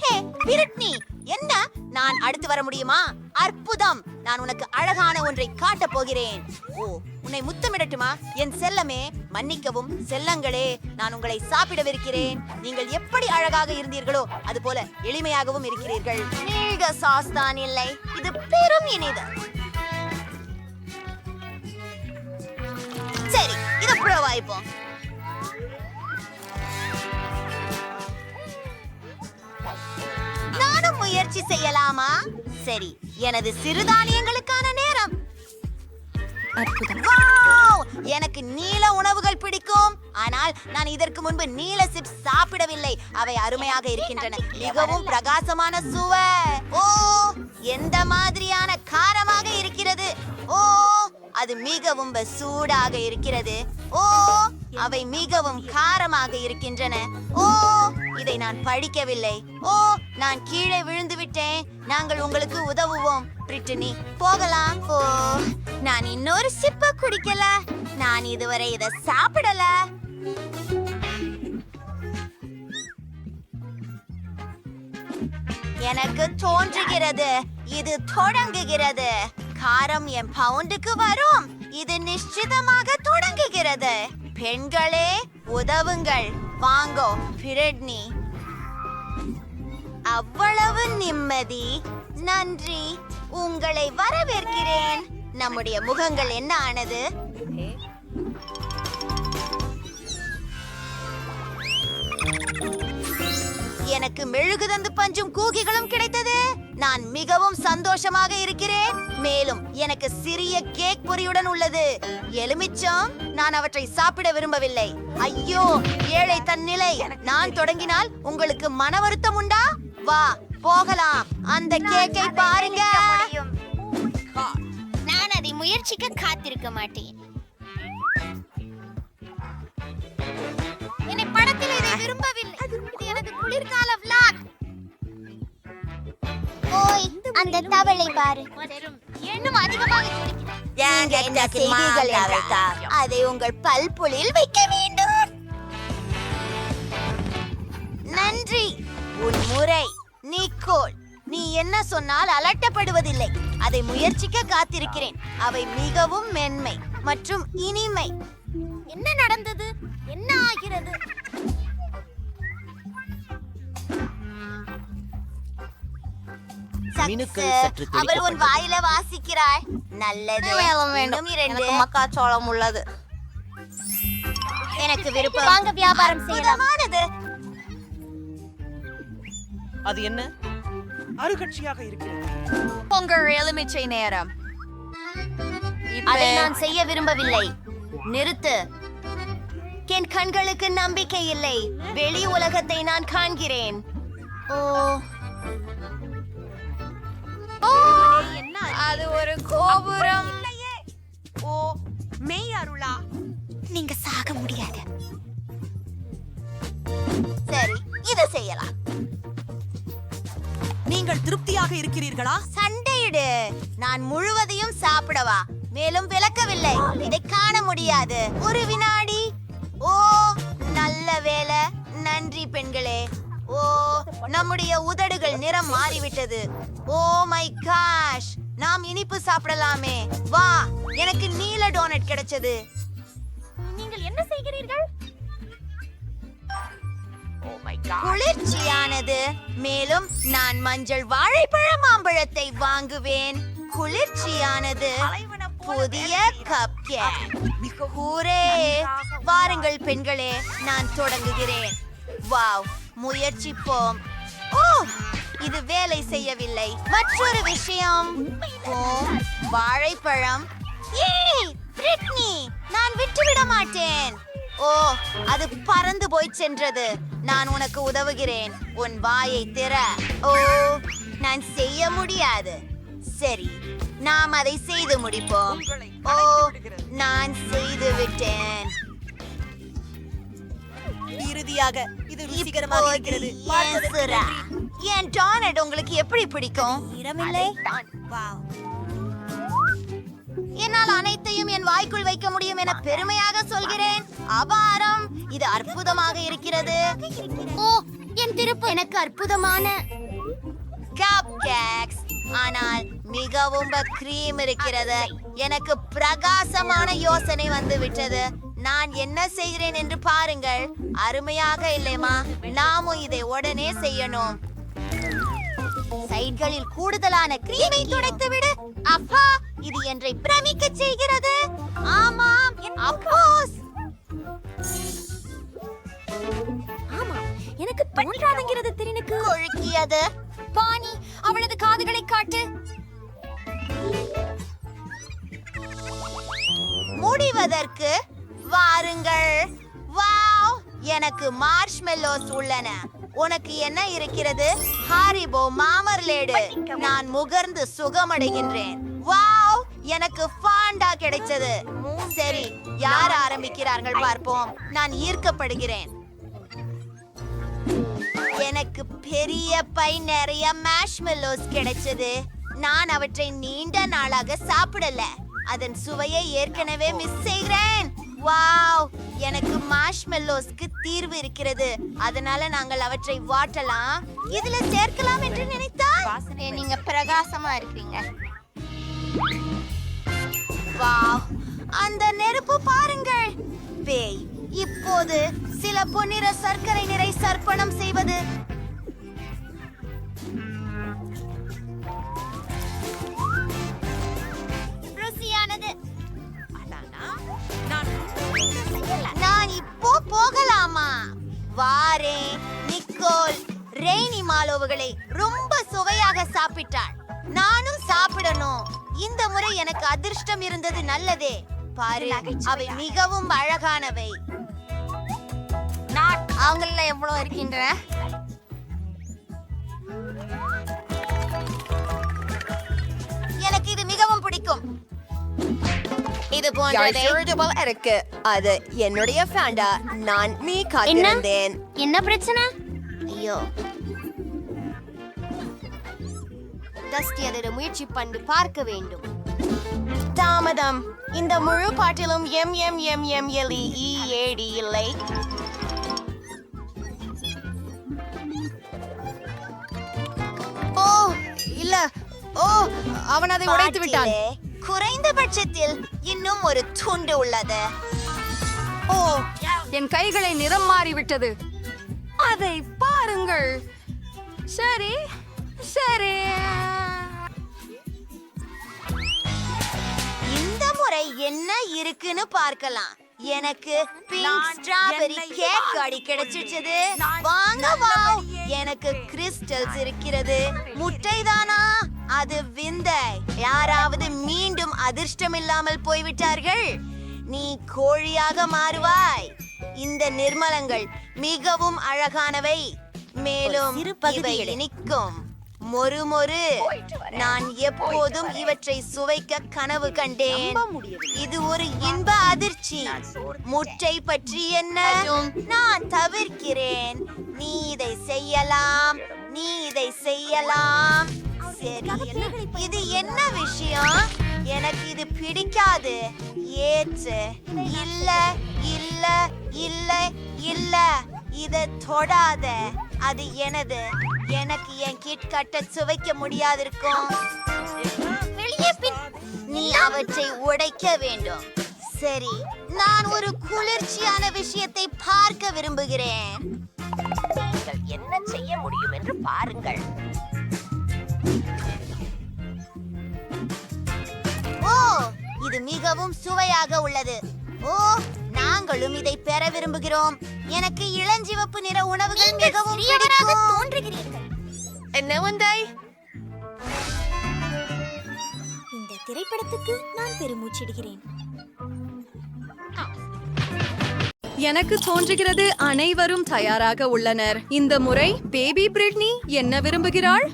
ஹே பிரிட்னி, என்ன நான் அடுத்து வர முடியுமா? அற்புதம்! நான் உனக்கு அழகான ஒன்றை காட்டப் போகிறேன். ஓ, உன்னை முத்தமிடட்டுமா என் செல்லமே? மன்னிக்கவும் செல்லங்களே, நான் உங்களை சாப்பிடவிருக்கிறேன். நீங்கள் எப்படி அழகாக இருந்தீர்களோ அது போல எளிமையாகவும் இருக்கிறீர்கள். நீங்க சாஸ் தான் இல்லை, இது பெரும் இனிது. சரி, இது புறவாய்ப்போம். நானும் முயற்சி செய்யலாமா? சரி, எனது சிறுதானியங்களுக்கான நேரம். வாவ்! எனக்கு நீல உணவுகள் பிடிக்கும், ஆனால் நான் இதற்கு முன்பு நீல சிப்ஸ் சாப்பிடவில்லை. அவை அருமையாக இருக்கின்றன, மிகவும் பிரகாசமான சுவை. ஓ, எந்த மாதிரியான காரமாக இருக்கிறது. ஓ, அது மிகவும் சூடாக இருக்கிறது. ஓ, அவை மிகவும் காரமாக இருக்கின்றன. ஓ, இதை நான் படிக்கவில்லை. ஓ, நான் கீழே விழுந்து விட்டேன். நாங்கள் உங்களுக்கு உதவுவோம். பிரிட்டனி, போகலாம். ஓ, நான் இன்னொரு சிப்ப குடிக்கல. நான் இதுவரை இதை சாப்பிடல. எனக்கு தோன்றுகிறது இது தொடங்குகிறது. காரம் என் பவுண்டுக்கு வரும். இது நிச்சயமாக தொடங்குகிறது. பெண்களே, உதவுங்கள். வாங்கோ பிரிட்னி. அவ்வளவு நிம்மதி. நன்றி, உங்களை வரவேற்கிறேன். நம்முடைய முகங்கள் என்ன ஆனது? எனக்கு மெழுகுதந்து பஞ்சும் கூகிகளும் கிடைத்தது. நான் மிகவும் சந்தோஷமாக இருக்கிறேன். மேலும் எனக்கு சிறிய கேக் பொரியுடன் உள்ளது. எலுமிச்சம், நான் அவற்றை சாப்பிட விரும்பவில்லை. ஐயோ, ஏழை தன்னிலை. நான் தொடங்கினால் உங்களுக்கு மன வருத்தம் உண்டா? வா, போகலாம். அந்த கேக்கை பாருங்க. நான் அதை முயற்சிக்க காத்திருக்க மாட்டேன். என்னை படத்தில் இதை விரும்பவில்லை. இது எனது குளிர்கால vlog. ஓய், அந்த தவளை பாரு. இன்னும் அதிகமாக நீங்க என்ன செய்வீர்கள் என்றால் அதை உங்கள் பல்புலில் வைக்க வேண்டும். நன்றி. உன் முறை நிக்கோல். நீ என்ன சொன்னால் அலட்டப்படுவதில்லை. அதை முயற்சிக்க காத்திருக்கிறேன். அவை மிகவும் மென்மை மற்றும் இனிமை. என்ன நடந்தது? என்ன ஆகிறது? அவள் உன் வாயில வாசிக்கிறாள். நல்லது. இன்னும் 2 மக்காச்சோளம் உள்ளது. எனக்கு விருப்பம். வாங்க, வியாபாரம் செய்யலாம். அது என்ன அருகட்சியாக இருக்கிறது? உங்கள் எலுமிச்சை நேரம். அதை நான் செய்ய விரும்பவில்லை. நிறுத்து. என் கண்களுக்கு நம்பிக்கை இல்லை. வெளி உலகத்தை நான் காண்கிறேன். ஓ, அது ஒரு கோபுரம். ஓ, மெய் அருளா, நீங்க சாக முடியாது. சரி, இத செய்யலாம். நீங்கள் திருப்தியாக இருக்கிறீர்களா? சண்டையிடு. நான் முழுவதையும் சாப்பிடவா? மேலும் விளக்கவில்லை. இதை காண முடியாது. ஒரு வினாடி. ஓ, நல்ல வேலை. நன்றி பெண்களே. ஓ, நம்முடைய உதடுகள் நிறம் மாறிவிட்டது. ஓ மை காஷ், நாம் இனிப்பு சாப்பிடலாமே. வா, எனக்கு நீல டோனட் கிடைச்சது. நீங்கள் என்ன செய்கிறீர்கள்? குளிர்ச்சியானது. மேலும் நான் மஞ்சள் வாழைப்பழ மாம்பழத்தை வாங்குவேன். குளிர்ச்சியானது. புதிய கப் கேக். ஹூரே! வாருங்கள் பெண்களே, நான் தொடங்குகிறேன். வாவ், முயற்சிப்போம். ஓ, இது வேலை செய்யவில்லை. மற்றொரு விஷயம். ஓ, வாழைப்பழம். ஏய், பிரிட்னி, நான் விட்டுவிட மாட்டேன். ஓ, அது பறந்து போய் சென்றது. நான் உனக்கு உதவுகிறேன். உன் வாயை திற. ஓ, நான் செய்ய முடியாது. சரி, நாம் அதை செய்து முடிப்போம். ஓ, நான் செய்து விட்டேன். இறுதியாக இது ருசிகரமாக இருக்கிறது. என் டோனட் உங்களுக்கு எப்படி பிடிக்கும்? இடமில்லை. என்னால் அனைத்தையும் என் வாய்க்குள் வைக்க முடியும் என பெருமையாக சொல்கிறேன். அபாரம்! இது அற்புதமாக இருக்கிறது. ஓ, என் திருப்பு எனக்கு அற்புதமான கப் கேக்ஸ், ஆனால் மிகவும் கிரீம் இருக்கிறது. எனக்கு பிரகாசமான யோசனை வந்து விட்டது. நான் என்ன செய்கிறேன் என்று பாருங்கள். அருமையாக இல்லைமா? நாமும் இதை உடனே செய்யணும். சைட்களில் கூடுதலான கிரீமை துடைத்து விடு. அப்பா, இது என்னை பிரமிக்க செய்கிறது. ஆமாம், அப்போஸ். எனக்கு தோன்றாதுங்கிறது திறனுக்கு கொழுக்கியது. பாணி, அவளது காதுகளை காட்டு. முடிவதற்கு வாருங்கள். வாவ், எனக்கு மார்ஷ்மெல்லோஸ் உள்ளன. உனக்கு என்ன இருக்கிறது? ஹாரிபோ மாமர்லேடு. நான் முகர்ந்து சுகமடைகின்றேன். வாவ், எனக்கு ஃபாண்டா கிடைச்சது. சரி, யார் ஆரம்பிக்கிறார்கள் பார்ப்போம். நான் ஈர்க்கப்படுகிறேன். எனக்கு பெரிய பை நிறைய மார்ஷ்மெல்லோஸ் கிடைச்சது. நான் அவற்றை நீண்ட நாளாக சாப்பிடல. அதன் சுவையை ஏற்கனவே மிஸ் செய்கிறேன். வாவ், எனக்கு மார்ஷ்மெல்லோஸ்க்கு தீர்வு இருக்கிறது. அதனால நாங்கள் அவற்றை வாட்டலாம். இதுல சேர்க்கலாம் என்று நினைத்தால் நீங்க பிரகாசமா இருக்கீங்க. வாவ், அந்த நெருப்பு பாருங்கள். பேய் இப்போது சில பொன்னிற சர்க்கரை நிறை சர்ப்பணம் செய்வது. ருசியானது. நான் இப்போ போகலாமா? வாரே நிக்கோல். ரெய்னி மாலோவுகளை ரொம்ப சுவையாக சாப்பிட்டாள். நானும் சாப்பிடணும். இந்த முறை எனக்கு அதிர்ஷ்டம் இருந்தது. நல்லதே. பாரு, அவை மிகவும் அழகானவை. நான் அவங்கள எவ்வளவு இருக்கின்ற. எனக்கு இது மிகவும் பிடிக்கும். இது போன்றதே இருக்கு. அது என்னுடைய ஃபேண்டா. நான் நீ காத்திருந்தேன். என்ன பிரச்சனை? ஐயோ, டஸ்டி அதை முயற்சி பண்ணி பார்க்க வேண்டும். தாமதம். இந்த முழு பாட்டிலும் MMMMLEEAD இல்லை. ஓ இல்ல, ஓ அவன் அதை உடைத்து விட்டான். குறைந்தபட்சத்தில் இன்னும் ஒரு துண்டு உள்ளது. ஓ, என் கைகளை நிறம் மாறிவிட்டது. அதை பாருங்கள். சரி சரி. இந்த முறை என்ன இருக்குன்னு பார்க்கலாம். எனக்கு பிங்க் ஸ்ட்ராபெரி கேக் அடி கிடைச்சிட்டது. வாங்க வாவ், எனக்கு கிறிஸ்டல்ஸ் இருக்கிறது. முட்டைதானா? அது விந்தை. யாராவது மீண்டும் அதிர்ஷ்டம் இல்லாமல் போய்விட்டார்கள். நீ கோழியாக மாறுவாய். இந்த நிர்மலங்கள் மிகவும் அழகானவை. மேலும் இவை இனிக்கும். மொறு. நான் எப்போதும் இவற்றை சுவைக்க கனவு கண்டேன். இது ஒரு இன்ப அதிர்ச்சி. முட்டை பற்றி என்ன? நான் தவிர்க்கிறேன். நீ இதை செய்யலாம். சரி, இது என்ன விஷயம்? எனக்கு இது பிடிக்காது. ஏற்று. இல்ல இதை தொடாத. அது எனது. எனக்கு என் கிட் கட்ட சுவைக்க முடியாதிருக்கும். நீ அவற்றை உடைக்க வேண்டும். சரி, நான் ஒரு குளிர்ச்சியான விஷயத்தை பார்க்க விரும்புகிறேன். நீங்கள் என்ன செய்ய முடியும் என்று பாருங்கள். ஓ, இது மிகவும் சுவையாக உள்ளது. ஓ, நாங்களும் இதை பெற விரும்புகிறோம். எனக்கு இளஞ்சிவப்பு நிற உணவுகள் மிகவும் தோன்றுகிறீர்கள். என்ன வந்தாய்? இந்த திரைப்படத்துக்கு நான் பெருமூச்சிடுகிறேன். எனக்கு தோன்றுகிறது அனைவரும் தயாராக உள்ளனர். இந்த முறை பேபி பிரிட்னி என்ன விரும்புகிறாள்?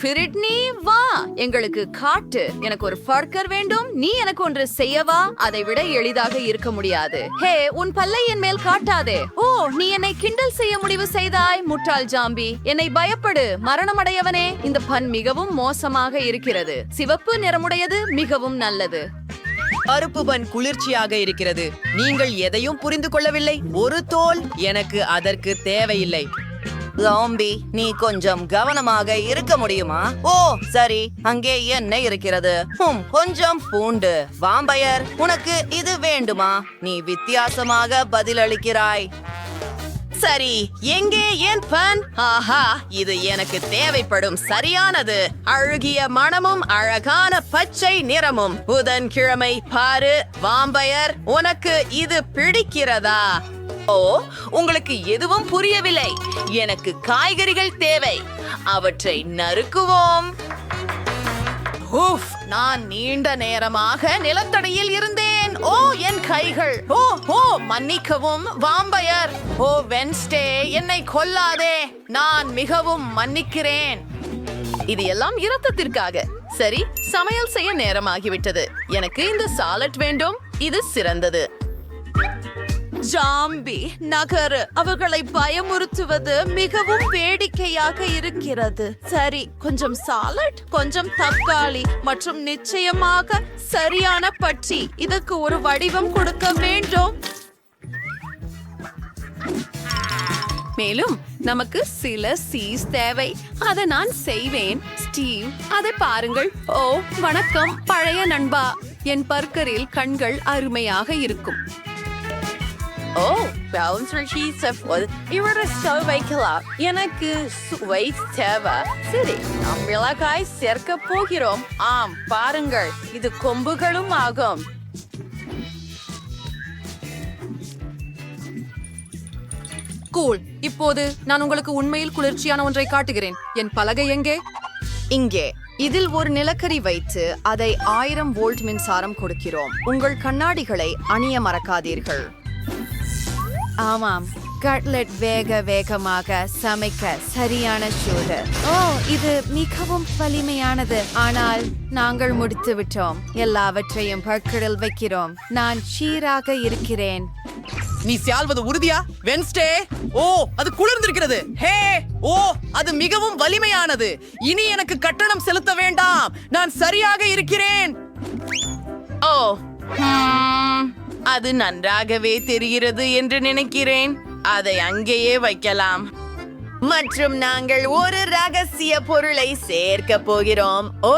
பிரிட்னி, வா, எங்களுக்கு காட்டு. எனக்கு ஒரு பர்கர் வேண்டும். நீ எனக்கு ஒன்று செய்யவா? அதை விட எளிதாக இருக்க முடியாது. ஹே, உன் பல்லை என் மேல் காட்டாதே. ஓ, நீ என்னை கிண்டல் செய்ய முடிவு செய்தாய். முட்டாள் ஜாம்பி, என்னை பயப்படு, மரணமடையவனே. இந்த பன் மிகவும் மோசமாக இருக்கிறது. சிவப்பு நிறமுடையது மிகவும் நல்லது. கருப்பு பன் குளிர்ச்சியாக இருக்கிறது. நீங்கள் எதையும் புரிந்து கொள்ளவில்லை. ஒரு தோல் எனக்கு அதற்கு தேவையில்லை. ஜாம்பி, நீ கொஞ்சம் கவனமாக இருக்க முடியுமா? ஓ சரி, அங்கே என்ன இருக்கிறது? கொஞ்சம் பூண்டு. வாம்பயர், உனக்கு இது வேண்டுமா? நீ வித்தியாசமாக பதிலளிக்கிறாய். சரி, எங்கே என் பன்? ஆஹா, இது எனக்கு தேவைப்படும் சரியானது. அழகிய மணமும் அழகான பச்சை நிறமும். புதன்கிழமை பாரு. வாம்பயர், உனக்கு இது பிடிக்கிறதா? ஓ, உங்களுக்கு எதுவும் புரியவில்லை. எனக்கு காய்கறிகள் தேவை. அவற்றை நறுக்குவோம். நான் நீண்ட நேரமாக நிலத்தடியில் இருந்தேன். ஓ, என் கைகள். ஓ மன்னிக்கவும் வாம்பயர். ஓ வென்ஸ்டே, என்னை கொல்லாதே. நான் மிகவும் மன்னிக்கிறேன். இது எல்லாம் இரத்தத்திற்காக. சரி, சமையல் செய்ய நேரமாகிவிட்டது. எனக்கு இந்த சாலட் வேண்டும். இது சிறந்தது. ஜாம்பி நகரு. அவர்களை பயமுறுத்துவது மிகவும் வேடிக்கையாக இருக்கிறது. சரி, கொஞ்சம் சாலட், கொஞ்சம் தக்காளி மற்றும் நிச்சயமாக சரியான பச்சி. இதற்கு ஒரு வடிவம் கொடுக்க வேண்டும். மேலும் நமக்கு சில சீஸ் தேவை. அதை நான் செய்வேன். ஸ்டீவ், அதை பாருங்கள். ஓ வணக்கம் பழைய நண்பா. என் பர்கரில் கண்கள் அருமையாக இருக்கும். ஓ, வைக்கலாம். எனக்கு சுவை தேவை. சரி, நாம் மிளகாய் சேர்க்க போகிறோம். ஆம், பாருங்கள், இது கொம்புகளும் ஆகும். கூல். இப்போது நான் உங்களுக்கு உண்மையில் குளிர்ச்சியான ஒன்றை காட்டுகிறேன். என் பலகை எங்கே? இங்கே. இதில் ஒரு நிலக்கரி வைத்து அதை 1000 வோல்ட் மின்சாரம் கொடுக்கிறோம். உங்கள் கண்ணாடிகளை அணிய மறக்காதீர்கள். ஆமாம், கட்லெட் வேகமாக சமைக்க சரியான சூடு. ஓ, இது மிகவும் வலிமையானது. ஆனால் நாங்கள் முடித்து விட்டோம். எல்லாவற்றையும் பர்கரில் வைக்கிறோம். நான் சீராக இருக்கிறேன். நீ சால்வது உறுதியா வென்ஸ்டே? ஓ, அது குளிர்ந்திருக்கிறது. ஹே, ஓ, அது மிகவும் வலிமையானது. இனி எனக்கு கட்டணம் செலுத்த வேண்டாம். நான் சரியாக இருக்கிறேன். ஓ, அது நன்றாகவே தெரிகிறது என்று நினைக்கிறேன். அதை அங்கேயே வைக்கலாம். மற்றும் நாங்கள் ஒரு ரகசிய பொருளை சேர்க்க போகிறோம். ஓ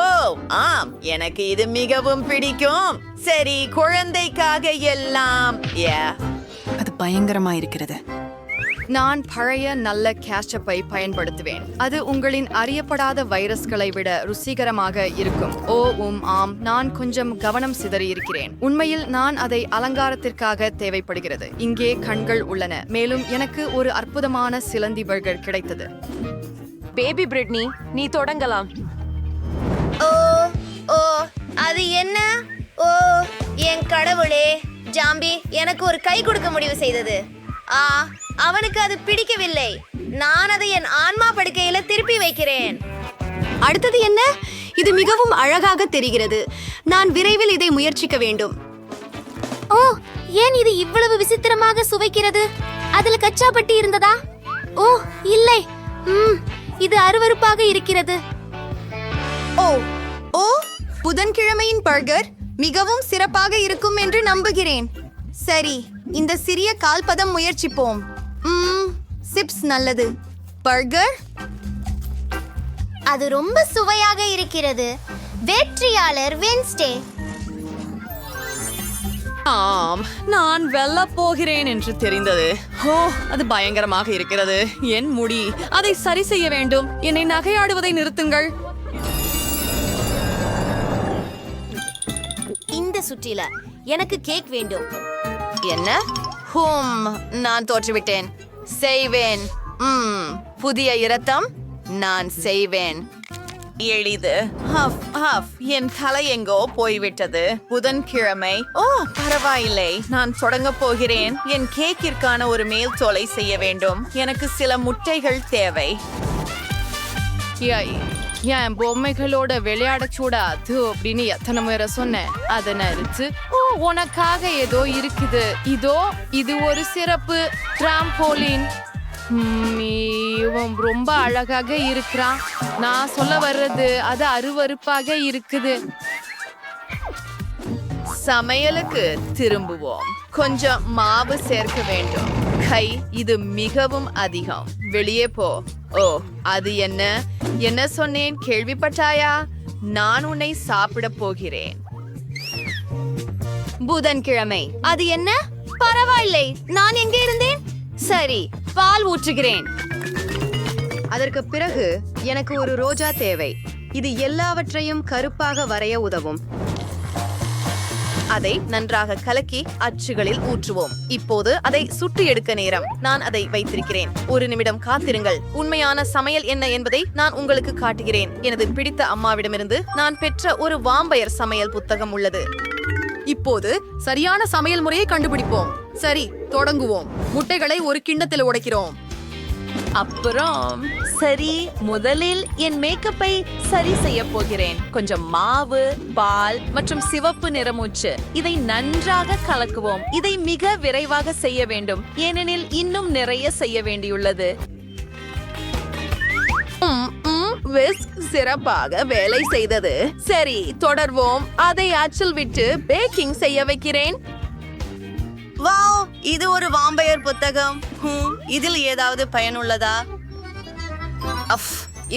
ஆம், எனக்கு இது மிகவும் பிடிக்கும். சரி, குழந்தைக்காக எல்லாம். அது பயங்கரமா இருக்கிறது. நான் பழைய நல்ல கேட்சப்பை பயன்படுத்துவேன். அது உங்களின் அறியப்படாத வைரஸ்களை விட ருசிகரமாக இருக்கும். ஓ ஆம், நான் கொஞ்சம் கவனம் சிதறி இருக்கிறேன். உண்மையில் நான் அதை அலங்காரத்திற்காக தேவைப்படுகிறது. இங்கே கண்கள் உள்ளன. மேலும் எனக்கு ஒரு அற்புதமான சிலந்தி பர்கர் கிடைத்தது. பேபி பிரிட்னி, நீ தொடங்கலாம். ஓ ஓ அது என்ன? ஓ என் கடவுளே, ஜாம்பி எனக்கு ஒரு கை கொடுக்க முடிவு செய்தது. அவனுக்கு அது பிடிக்கவில்லை. நான் அதை என் ஆன்மா படுக்கையில திருப்பி வைக்கிறேன். அடுத்தது என்ன? இது மிகவும் அழகாக தெரிகிறது. நான் விரைவில் இதை முயற்சிக்க வேண்டும். ஓ, ஏன் இது இவ்வளவு விசித்திரமாக சுவைக்கிறது? அதுல கச்சா பட்டி இருந்ததா? ஓ இல்லை. இது அருவருப்பாக இருக்கிறது. ஓ ஓ புதன்கிழமையின் பர்கர் மிகவும் சிறப்பாக இருக்கும் என்று நம்புகிறேன். சரி, இந்த சிறிய கால்பதம் முயற்சிப்போம். சிப்ஸ் நல்லது. பர்கர் அது ரொம்ப சுவையாக இருக்கிறது. வெற்றியாளர் வென்ஸ்டே. ஆம், நான் வெல்ல போகிறேன் என்று தெரிந்தது. ஓ, அது பயங்கரமாக இருக்கிறது. என் முடி, அதை சரி செய்ய வேண்டும். என்னை நகையாடுவதை நிறுத்துங்கள். இந்த சுற்றில எனக்கு கேக் வேண்டும். என்ன? நான் தோற்றுவிட்டேன். செய்வேன். புதிய இரத்தம் நான் செய்வேன். எளிது. என் தலை எங்கோ போய்விட்டது. புதன்கிழமை. ஓ பரவாயில்லை, நான் தொடங்க போகிறேன். என் கேக்கிற்கான ஒரு மேல் தோலை செய்ய வேண்டும். எனக்கு சில முட்டைகள் தேவை. என் பொம்மைகளோட விளையாட சூடாது அப்படின்னு எத்தனை முறை சொன்னேன். அதை நிறுத்து. ஓ, உனக்காக ஏதோ இருக்குது. இது ஒரு சிறப்பு டிராம்போலின். இவன் ரொம்ப அழகாக இருக்கிறான். நான் சொல்ல வர்றது அது அருவருப்பாக இருக்குது. சமையலுக்கு திரும்புவோம். கொஞ்சம் மாவு சேர்க்க வேண்டும். கை, இது மிகவும் அதிகம். வெளியே போ. ஓ, அது என்ன? என்ன சொன்னேன், கேள்விப்பட்டாயா? நான் உன்னை சாப்பிட போகிறேன். புதன்கிழமை. அது என்ன? பரவாயில்லை, நான் எங்கே இருந்தேன்? சரி, பால் ஊற்றுகிறேன். அதற்கு பிறகு எனக்கு ஒரு ரோஜா தேவை. இது எல்லாவற்றையும் கருப்பாக வரைய உதவும். அதை நன்றாக கலக்கி அச்சுகளில் ஊற்றுவோம். இப்போது அதை சுட்டு எடுக்க நேரம். நான் அதை வைத்திருக்கிறேன். ஒரு நிமிடம் காத்திருங்கள். உண்மையான சமையல் என்ன என்பதை நான் உங்களுக்கு காட்டுகிறேன். எனது பிடித்த அம்மாவிடமிருந்து நான் பெற்ற ஒரு வாம்பயர் சமையல் புத்தகம் உள்ளது. இப்போது சரியான சமையல் முறையை கண்டுபிடிப்போம். சரி, தொடங்குவோம். முட்டைகளை ஒரு கிண்ணத்தில் உடைக்கிறோம். அப்புறம் சரி, முதலில் என் மேக்கப்பை சரி செய்ய போகிறேன். கொஞ்சம் மாவு, பால் மற்றும் சிவப்பு நிறமூச்சு. இதை நன்றாக கலக்குவோம். இதை மிக விரைவாக செய்ய வேண்டும், ஏனெனில் இன்னும் நிறைய செய்ய வேண்டியுள்ளது. விஸ்க் சிறப்பாக வேலை செய்தது. சரி, தொடர்வோம். அதை அச்சில் விட்டு பேக்கிங் செய்ய வைக்கிறேன். வாவ், இது ஒரு வாம்பயர் புத்தகம். இதில் ஏதாவது பயனுள்ளதா?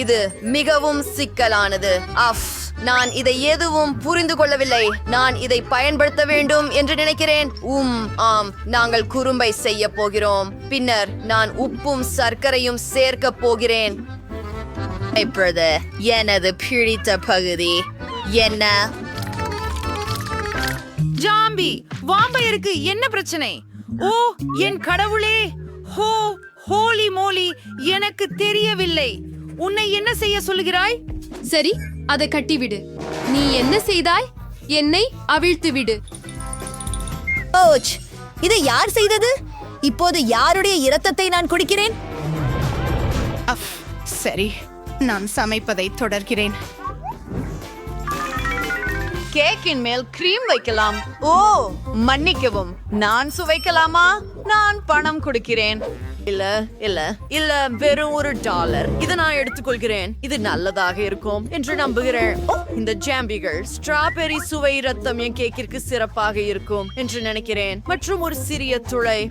இது மிகவும் சிக்கலானது. நான் இதை எதுவும் புரிந்து கொள்ளவில்லை. நான் இதை பயன்படுத்த வேண்டும் என்று நினைக்கிறேன். ஆம், நாங்கள் குறும்பை செய்ய போகிறோம். பின்னர் நான் உப்பும் சர்க்கரையும் சேர்க்க போகிறேன். இப்பொழுது எனது பிடித்த பகுதி என்ன? ஜாம்பி, வாம்பயருக்கு என்ன பிரச்சனை? ஓ என் கடவுளே! ஹோலி மோலி, எனக்கு தெரியவில்லை. உன்னை என்ன செய்ய சொல்கிறாய்? சரி, அதை கட்டிவிடு. நீ என்ன செய்தாய்? என்னை அவிழ்த்து விடு. ஓச், இதை யார் செய்தது? இப்போது யாருடைய இரத்தத்தை நான் குடிக்கிறேன்? சரி, நான் சமைப்பதை தொடர்கிறேன். கேக்கின் மேல் கிரீம் வைக்கலாம். ஓ, மன்னிக்கவும், நான் சுவைக்கலாமா? நான் பணம் கொடுக்கிறேன். இல்ல இல்ல இல்ல, வெறும் $1. இதை நான் எடுத்துக்கொள்கிறேன். இது நல்லதாக இருக்கும் என்று நம்புகிறேன். இந்த ஜாம்பிகள் ஸ்ட்ராபெரி சுவை ரத்தம் என் கேக்கிற்கு சிறப்பாக இருக்கும் என்று நினைக்கிறேன். மற்றும் ஒரு சிறிய துளை.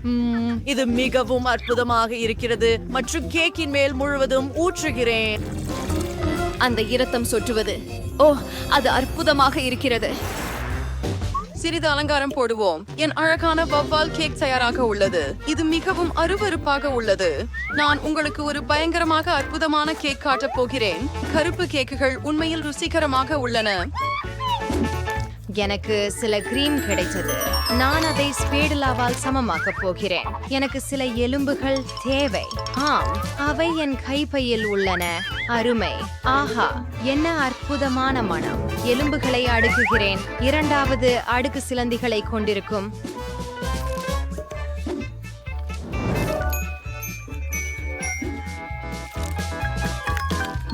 இது மிகவும் அற்புதமாக இருக்கிறது. மற்றும் கேக்கின் மேல் முழுவதும் ஊற்றுகிறேன். அந்த இரத்தம் சொட்டுவது, ஓ, அது அற்புதமாக இருக்கிறது. சிறிது அலங்காரம் போடுவோம். என் அழகான வவ்வால் கேக் தயாராக உள்ளது. இது மிகவும் அருவருப்பாக உள்ளது. நான் உங்களுக்கு ஒரு பயங்கரமாக அற்புதமான கேக் காட்டப் போகிறேன். கருப்பு கேக்குகள் உண்மையில் ருசிகரமாக உள்ளன. எனக்கு சில கிரீம் கிடைத்தது. நான் அதை ஸ்பேடுலாவால் சமமாக்க போகிறேன். எனக்கு சில எலும்புகள் தேவை. ஆம், அவை என் கைப்பையில் உள்ளன. அருமை. ஆஹா, என்ன அற்புதமான மனம். எலும்புகளை அடுக்குகிறேன். இரண்டாவது அடுக்கு சிலந்திகளை கொண்டிருக்கும்.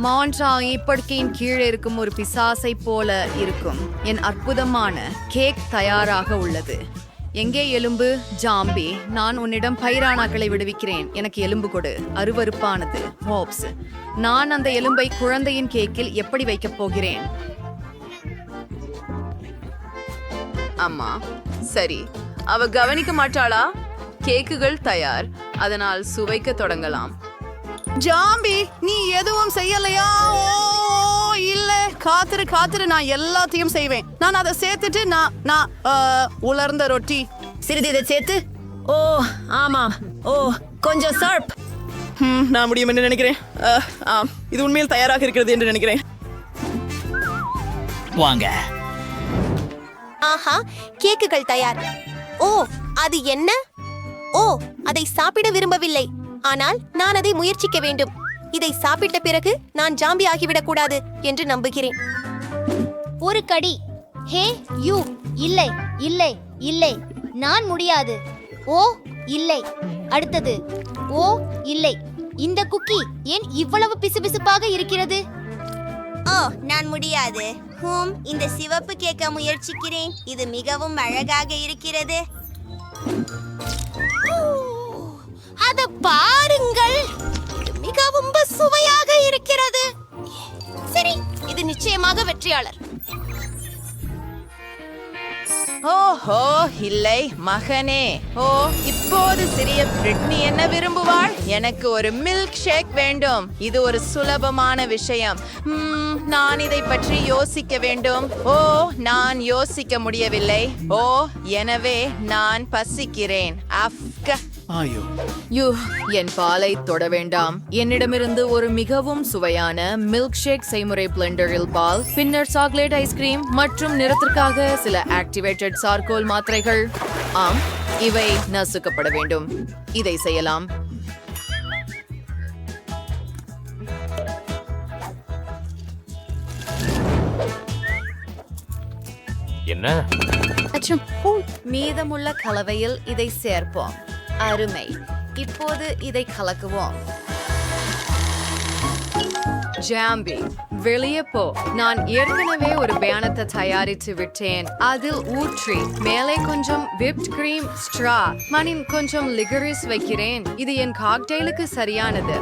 மான்ட்ரா படுக்கையின் கீழே இருக்கும் ஒரு பிசாசை போல இருக்கும். என் அற்புதமான கேக் தயாராக உள்ளது. எங்கே எலும்பு? ஜாம்பி, நான் உன்னிடம் பைரானாக்களை விடுவிக்கிறேன். எனக்கு எலும்பு கொடு. அருவருப்பானது. ஹோப்ஸ், நான் அந்த எலும்பை குழந்தையின் கேக்கில் எப்படி வைக்கப் போகிறேன்? அம்மா, சரி, அவ கவனிக்க மாட்டாளா? கேக்குகள் தயார், அதனால் சுவைக்க தொடங்கலாம். ஜாம்பி, நீ எதுவும் செய்யலையா? ஓ இல்ல, காத்திரு, நான் எல்லாத்தையும் செய்வேன். நான் அதை சேர்த்துட்டு நான் உலர்ந்த ரொட்டி. சிறிது இதை சேர்த்து. ஓ ஆமா, ஓ கொஞ்சம் சர்ப். நான் முடியும் என்று நினைக்கிறேன். இது உண்மையில் தயாராக இருக்கிறது என்று நினைக்கிறேன். வாங்க. ஆஹா, கேக்குகள் தயார். ஓ, அது என்ன? ஓ, அதை சாப்பிட விரும்பவில்லை. ஆனால் நான் அதை முயற்சிக்க வேண்டும். இதை சாப்பிட்ட பிறகு நான் ஜாம்பி ஆகிவிடக் கூடாது என்று நம்புகிறேன். ஒரு கடி. ஹே யூ, இல்லை இல்லை இல்லை, நான் முடியாது. ஓ இல்லை. அடுத்தது. ஓ இல்லை. இந்த குக்கி ஏன் இவ்வளவு பிசுபிசுப்பாக இருக்கிறது? ஓ, நான் முடியாது. இந்த சிவப்பு கேக்க முயற்சிக்கிறேன். இது மிகவும் அழகாக இருக்கிறது. அதை பாருங்கள், இது மிகவும் சுவையாக இருக்கிறது. சரி, இது நிச்சயமாக வெற்றியாளர். ஓஹோ இல்லை மகனே. ஓ இப்போது சிறிய பிரிட்னி என்ன விரும்புவாள்? எனக்கு ஒரு மில்க் ஷேக் வேண்டும். இது ஒரு சுலபமான விஷயம். நான் இதை பற்றி யோசிக்க வேண்டும். ஓ நான் யோசிக்க முடியவில்லை. ஓ எனவே நான் பசிக்கிறேன். என் பாலை தொட வேண்டாம். என்னிடமிருந்து ஒரு மிகவும் சுவையான மில்க் ஷேக் செய்முறை பிளெண்டரில் பால், பின்னர் சாக்லேட் ஐஸ்கிரீம் மற்றும் நிறத்திற்காக சில ஆக்டிவேட்டட் சார்கோல் மாத்திரைகள். ஆம், இவை நசுக்கப்பட வேண்டும். இதை செய்யலாம். என்ன? மீதமுள்ள கலவையில் இதை சேர்ப்போம். அருமை. இப்போது இதை கலக்குவோம். ஜாம்பி வெளியே போ. நான் ஏற்கனவே ஒரு பேனத்தை தயாரித்து விட்டேன். அதில் ஊற்றி மேலே கொஞ்சம் விப்ட் கிரீம், ஸ்ட்ரா மணின் கொஞ்சம் லிகரிஸ் வைக்கிறேன். இது என் காக்டெயிலுக்கு சரியானது.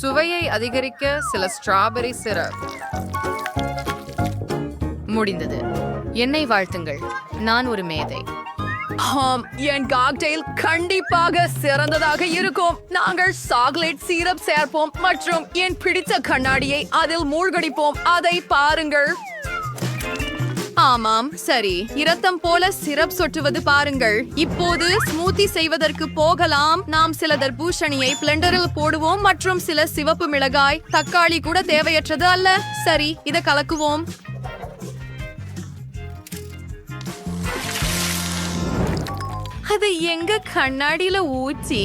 சுவையை அதிகரிக்க சில ஸ்ட்ராபெரி சிரப். முடிந்தது. என்னை வாழ்த்துங்கள். நான் ஒரு மேதை. என் காக்டெயில் கண்டிப்பாக சிறந்ததாக இருக்கும். நாங்கள் சாக்லேட் சீரப் சேர்ப்போம் மற்றும் என் பிடித்த கண்ணாடியை அதில் மூழ்கடிப்போம். அதை பாருங்கள். ஆமாம், சரி. இரத்தம் போல சிரப் சொட்டுவது பாருங்கள். இப்போது ஸ்மூத்தி செய்வதற்கு போகலாம். நாம் சில தர்பூசணியை பிளெண்டரில் போடுவோம் மற்றும் சில சிவப்பு மிளகாய், தக்காளி கூட தேவையற்றது அல்ல. சரி, இதை கலக்குவோம். அதை எங்க கண்ணாடியில ஊற்றி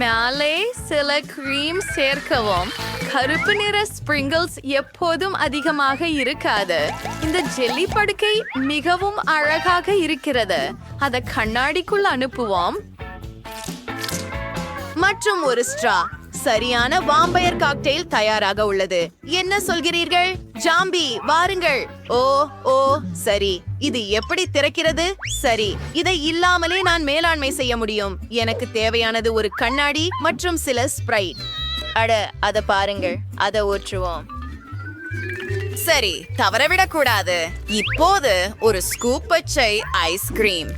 மேலே சில கிரீம் சேர்க்கவும். கருப்பு நிற ஸ்பிரிங்கிள்ஸ் எப்போதும் அதிகமாக இருக்காது. இந்த ஜெல்லி படுக்கை மிகவும் அழகாக இருக்கிறது. அதை கண்ணாடிக்குள் அனுப்புவோம். மற்றும் ஒரு ஸ்ட்ரா. சரியான வாம்பயர் காக்டெயில் தயாராக உள்ளது. என்ன சொல்கிறீர்கள்? ஜாம்பி வாருங்கள். ஓ ஓ சரி, இது எப்படி திறக்கிறது? சரி, இதை இல்லாமலே நான் மேலாண்மை செய்ய முடியும். எனக்கு தேவையானது ஒரு கண்ணாடி மற்றும் சில ஸ்ப்ரைட். அட அத பாருங்கள். அதை ஊற்றுவோம். சரி, தவறவிடக்கூடாது. இப்போது ஒரு ஸ்கூப் பச்சை ஐஸ்கிரீம்.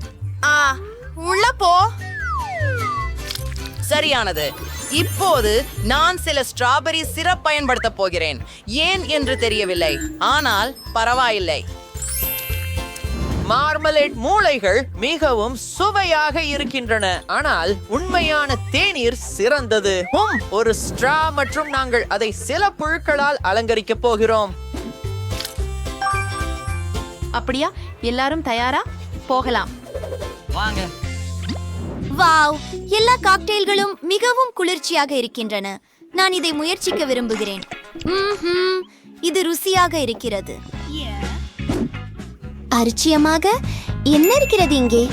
உள்ள போ. சரியானது. இப்போது நான் சில ஸ்ட்ராபெரி சிரப் பயன்படுத்த போகிறேன். ஏன் என்று தெரியவில்லை, ஆனால் பரவாயில்லை. மார்மலேட் மூளைகள் மிகவும் சுவையாக இருக்கின்றன, ஆனால் உண்மையான தேநீர் சிறந்தது. ஒரு ஸ்ட்ரா மற்றும் நாங்கள் அதை சில புழுக்களால் அலங்கரிக்க போகிறோம். அப்படியா? எல்லாரும் தயாரா? போகலாம். வாங்க. வாவ், எல்லா காக்டெயில்களும் மிகவும் குளிர்ச்சியாக இருக்கின்றன. நான் இதை முயற்சிக்க விரும்புகிறேன். இது ருசியாக இருக்கிறது. அரிச்சியமாக என்ன இருக்கிறது இங்கே?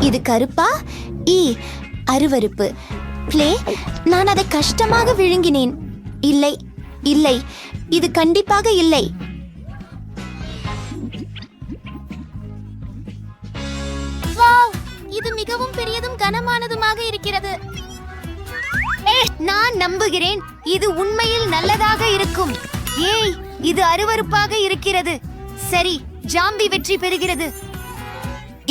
இது கருப்பா? அருவருப்பு. பிளே, நான் அதை கஷ்டமாக விழுங்கினேன். இல்லை இல்லை, இது கண்டிப்பாக இல்லை. வாவ், இது மிகவும் பெரியதும் கனமானதுமாக இருக்கிறது. நான் நம்புகிறேன் இது உண்மையில் நல்லதாக இருக்கும். ஏய், இது அருவருப்பாக இருக்கிறது. சரி, ஜாம்பி வெற்றி பெறுகிறது.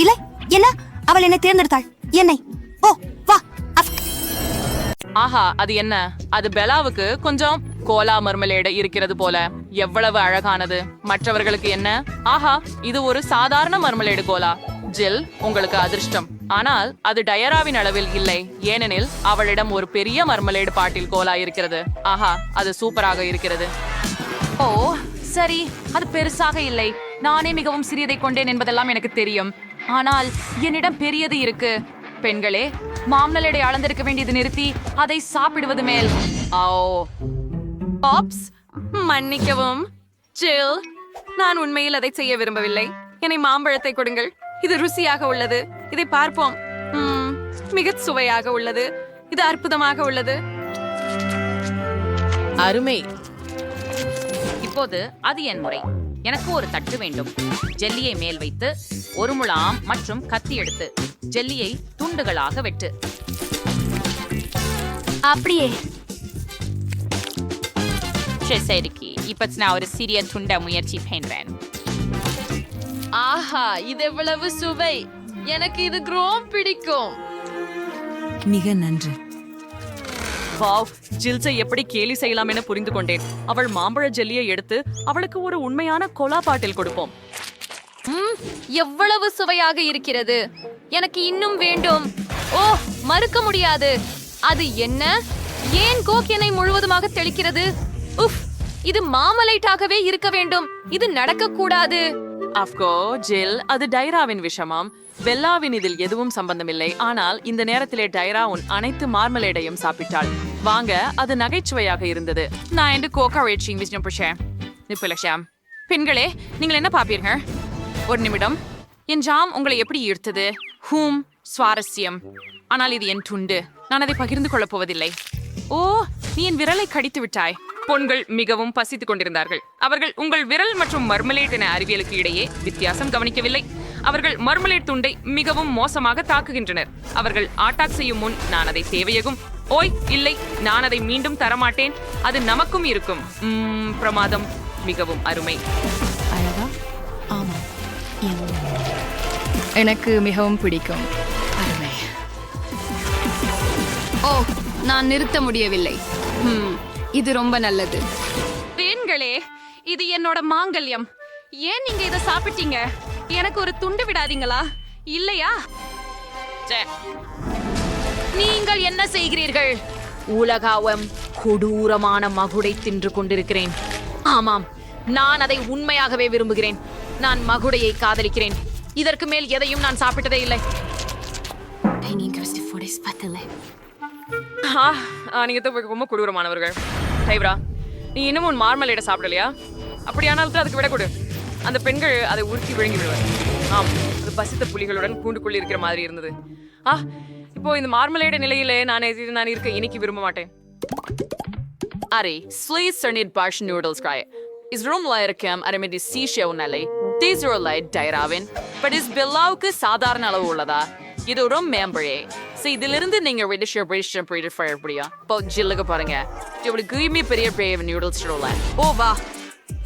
இல்லை, என்ன? அவள் என்னை தேர்ந்தெடுத்தாள். என்னை. ஓ வா. ஆஹா, அது என்ன? அது பெலாவுக்கு கொஞ்சம் கோலா மர்மலேடு இருக்கிறது போல. எவ்வளவு அழகானது. மற்றவர்களுக்கு என்ன? ஆஹா, இது ஒரு சாதாரண மர்மலேடு கோலா. ஜில், உங்களுக்கு அதிர்ஷ்டம். ஆனால் அது டயராவின் அளவில் இல்லை, ஏனெனில் அவளிடம் ஒரு பெரிய மர்மலேடு பாட்டில் கோலா இருக்கிறது. ஆஹா, அது சூப்பராக இருக்கிறது. ஓ சரி, அது பெருசாக இல்லை. நானே மிகவும் சிறியதை கொண்டேன் என்பதெல்லாம் எனக்கு தெரியும். ஆனால் என்னிடம் பெரியது இருக்கு. பெண்களே, மாம்னலேடை அளந்திருக்க வேண்டியது நிறுத்தி அதை சாப்பிடுவது மேல். ஆப்ஸ், மன்னிக்கவும் ஜில், நான் உண்மையில் அதை செய்ய விரும்பவில்லை. என்னை மாம்பழத்தை கொடுங்கள். இது ருசியாக உள்ளது. இதை பார்ப்போம். மிக சுவையாக உள்ளது. இது அற்புதமாக உள்ளது. அருமை. இப்போது அது என் முறை. எனக்கு ஒரு தட்டு வேண்டும். ஜெல்லியை மேல் வைத்து ஒரு முழாம் மற்றும் கத்தி எடுத்து ஜெல்லியை துண்டுகளாக வெட்டு. அப்படியே. சரிக்கு இப்ப நான் ஒரு சிறிய துண்ட முயற்சி பண்றேன். ஆஹா, இது எவ்வளவு சுவை! எனக்கு இது ரொம்ப பிடிக்கும். மிக நன்று. வாவ், ஜில்ஸை எப்படி கேலி செய்யலாம் என புரிந்து கொண்டேன். அவள் மாம்பழ ஜெல்லியை எடுத்து அவளுக்கு ஒரு உண்மையான கொலா பாட்டில் கொடுப்போம். எவ்வளவு சுவையாக இருக்கிறது! எனக்கு இன்னும் வேண்டும். ஓ, மறுக்க முடியாது. அது என்ன? ஏன் கோக் என்னை முழுவதுமாக தெளிக்கிறது? உஃப், இது மாமலைட்டாகவே இருக்க வேண்டும். இது நடக்கக்கூடாது. அஃப்கோ ஜில், அது டைராவின் விஷமாம். பெல்லாவின் இதில் எதுவும் சம்பந்தமில்லை. ஆனால் இந்த நேரத்திலே டைரா உன் அனைத்து மார்மலேடையும் சாப்பிட்டாள். வாங்க, அது நகைச்சுவையாக இருந்தது. நான் என்று கோகா வேட்சி விஷயம் பிடிச்சேன். நிப்பலஷாம் பெண்களே, நீங்கள் என்ன பாப்பீர்கள்? ஒரு நிமிடம். என் ஜாம் உங்களை எப்படி ஈர்த்தது? சுவாரஸ்யம். ஆனால் இது என் துண்டு. நான் அதை பகிர்ந்து கொள்ளப் போவதில்லை. ஓ, நீ என் விரலை கடித்து விட்டாய். பொண்கள் மிகவும் பசித்துக் கொண்டிருந்தார்கள். அவர்கள் உங்கள் விரல் மற்றும் மர்மலேட் என அறிவியலுக்கு இடையே வித்தியாசம் கவனிக்கவில்லை. அவர்கள் மர்மலேட் துண்டை மிகவும் மோசமாக தாக்குகின்றனர். அவர்கள் அட்டாக் செய்யும் முன் நான் அதை தேவையகும். ஓய் இல்லை, நான் அதை மீண்டும் தரமாட்டேன். அது நமக்கும் இருக்கும். பிரமாதம். மிகவும் அருமை. அழகா? ஆமா, எனக்கு மிகவும் பிடிக்கும். அருமை. ஓ, நான் நிறுத்த முடியவில்லை. இது ரொம்ப நல்லது. பெண்களே, இது என்னோட மாங்கல்யம். ஏன் நீங்க இதை சாப்பிட்டீங்க? எனக்கு ஒரு துண்டு விடாதீங்களா? இல்லையா? நீங்கள் என்ன செய்கிறீர்கள்? உலகாவம் கொடூரமான மகுடை தின்று கொண்டிருக்கிறேன். ஆமாம், நான் அதை உண்மையாகவே விரும்புகிறேன். நான் மகுடையை காதலிக்கிறேன். இதற்கு மேல் எதையும் நான் சாப்பிட்டதே இல்லை. நீங்க ரொம்ப கொடூரமானவர்கள். டைப்ரா, நீ இன்னும் உன் மார்மலேட சாப்பிடலையா? அப்படியானாலும் அதுக்கு விட கொடு. அந்த பெண்கள் அதை உருக்கி விழுங்கி விடுவார். ஆம், அது பசித்த புலிகளுடன் கூண்டுக்குள் இருக்கிற மாதிரி இருந்தது. இப்போ இந்த மார்மலேட நிலையிலே நான் இருக்க இனிக்கு விரும்ப மாட்டேன். Ari, slease sernid barsh noodles cry. Is room laikam aramedi sisha unale. These are like Dairavin, but is belauku சாதாரண அளவு உள்ளதா? இது ஒரு மெம்பரே. சரி, இதிலிருந்து நீங்க British temperature fire புரியா? இப்போ ஜில்லுக்கு பாருங்க. இவ்வளவு கிரீமி பெரிய brave noodles roll. ஓ வா,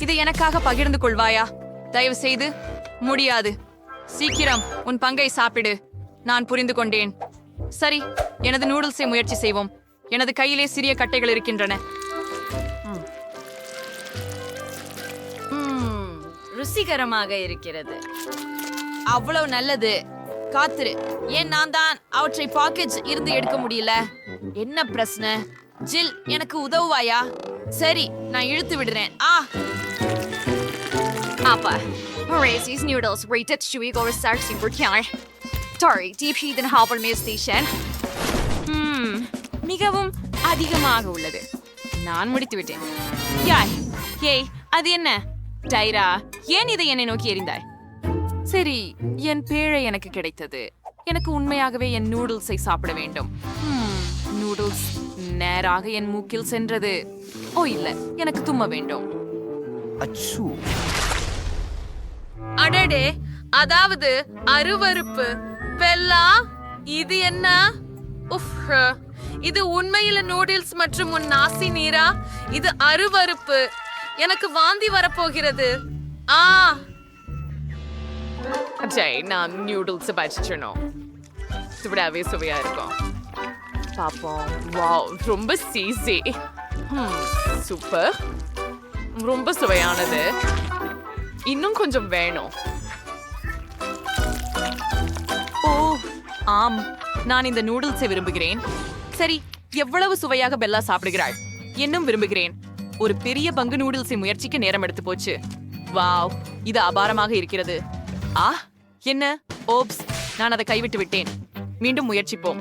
இதை எனக்காக பகிர்ந்து கொள்வாயா? தயவு செய்து. முடியாது. சீக்கிரம் உன் பங்கை சாப்பிடு. நான் புரிந்து கொண்டேன். சரி, எனது நூடுல்ஸை முயற்சி செய்வோம். எனது கையிலே சிறிய கட்டைகள் இருக்கின்றன. ருசிகரமாக இருக்கிறது. அவ்வளவு நல்லது. காத்துரு. ஏன் நான் தான் அவற்றை பாக்கெட் இருந்து எடுக்க முடியல? என்ன பிரச்சனை? ஜில், எனக்கு உதவுவாயா? சரி, நான் இழுத்து விடுறேன். Appa, Horace's noodles rated chewy go start super killer. Sorry, deep heat and half meal station. மிகவும் அதிகமாக உள்ளது. நான் முடித்து விட்டேன். ஏய், அது என்ன? டைரா, ஏன் இதை என்னை நோக்கி எறிந்தாய்? சரி, என் பேழை எனக்கு கிடைத்தது. எனக்கு உண்மையாகவே என் நூடுல்ஸை சாப்பிட வேண்டும். நூடுல்ஸ் நேராக என் மூக்கில் சென்றது. ஓ இல்ல, எனக்கு தும்ம வேண்டும். அடடே, அதாவது அருவருப்பு. பெல்லா, இது என்ன? இது உண்மையில நூடுல்ஸ் மற்றும் உன் நாசி நீரா? இது அருவருப்பு. எனக்கு வாந்தி வரப்போகிறது. நான் நூடுல்ஸ் பச்சிடணும். விடவே சுவையா இருக்கும். பாப்போம். வாவ், ரொம்ப சீசி. சூப்பர். ரொம்ப சுவையானது. இன்னும் கொஞ்சம் வேணும். ஓ ஆம், நான் இந்த நூடுல்ஸை விரும்புகிறேன். சரி, எவ்வளவு சுவையாக பெல்லா சாப்பிடுகிறாள். இன்னும் விரும்புகிறேன். ஒரு பெரிய பங்கு நூடுல்ஸை முயற்சிக்க நேரம் எடுத்து போச்சு. வாவ், இது அபாரமாக இருக்கிறது. என்ன? ஓப்ஸ், நான் அதை கைவிட்டு விட்டேன். மீண்டும் முயற்சிப்போம்.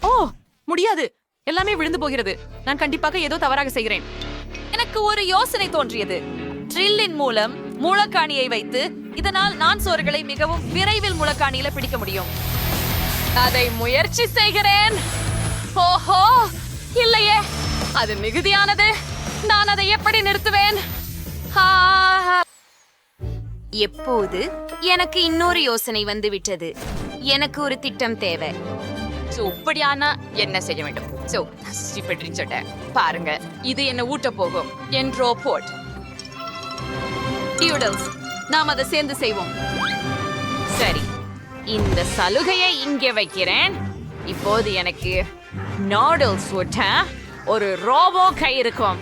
ஓ முடியாது, எல்லாமே விழுந்து போகிறது. நான் கண்டிப்பாக ஏதோ தவறாக செய்கிறேன். எனக்கு ஒரு யோசனை தோன்றியது. ட்ரில்லின் மூலம் மூலக்காணியை வைத்து இதனால் நான் சோறுகளை மிகவும் விரைவில் மூலக்காணியில பிடிக்க முடியும். அதை முயற்சி செய்கிறேன். ஓஹோ, இல்லையே, அது மிகுதியானது. நான் அதை எப்படி நிறுத்துவேன்? எப்போது எனக்கு இன்னொரு யோசனை வந்து விட்டது. எனக்கு ஒரு திட்டம் தேவை. இப்படியானா என்ன செய்ய வேண்டும்? பாருங்க, இது என்ன ஊட்ட போகும் என் ரோபோட். டியூடல்ஸ் நாம் அதை சேர்ந்து செய்வோம். சரி, இந்த சலுகையை இங்கே வைக்கிறேன். இப்போது எனக்கு நூடுல்ஸ் ஊட்ட ஒரு ரோபோ கை இருக்கும்.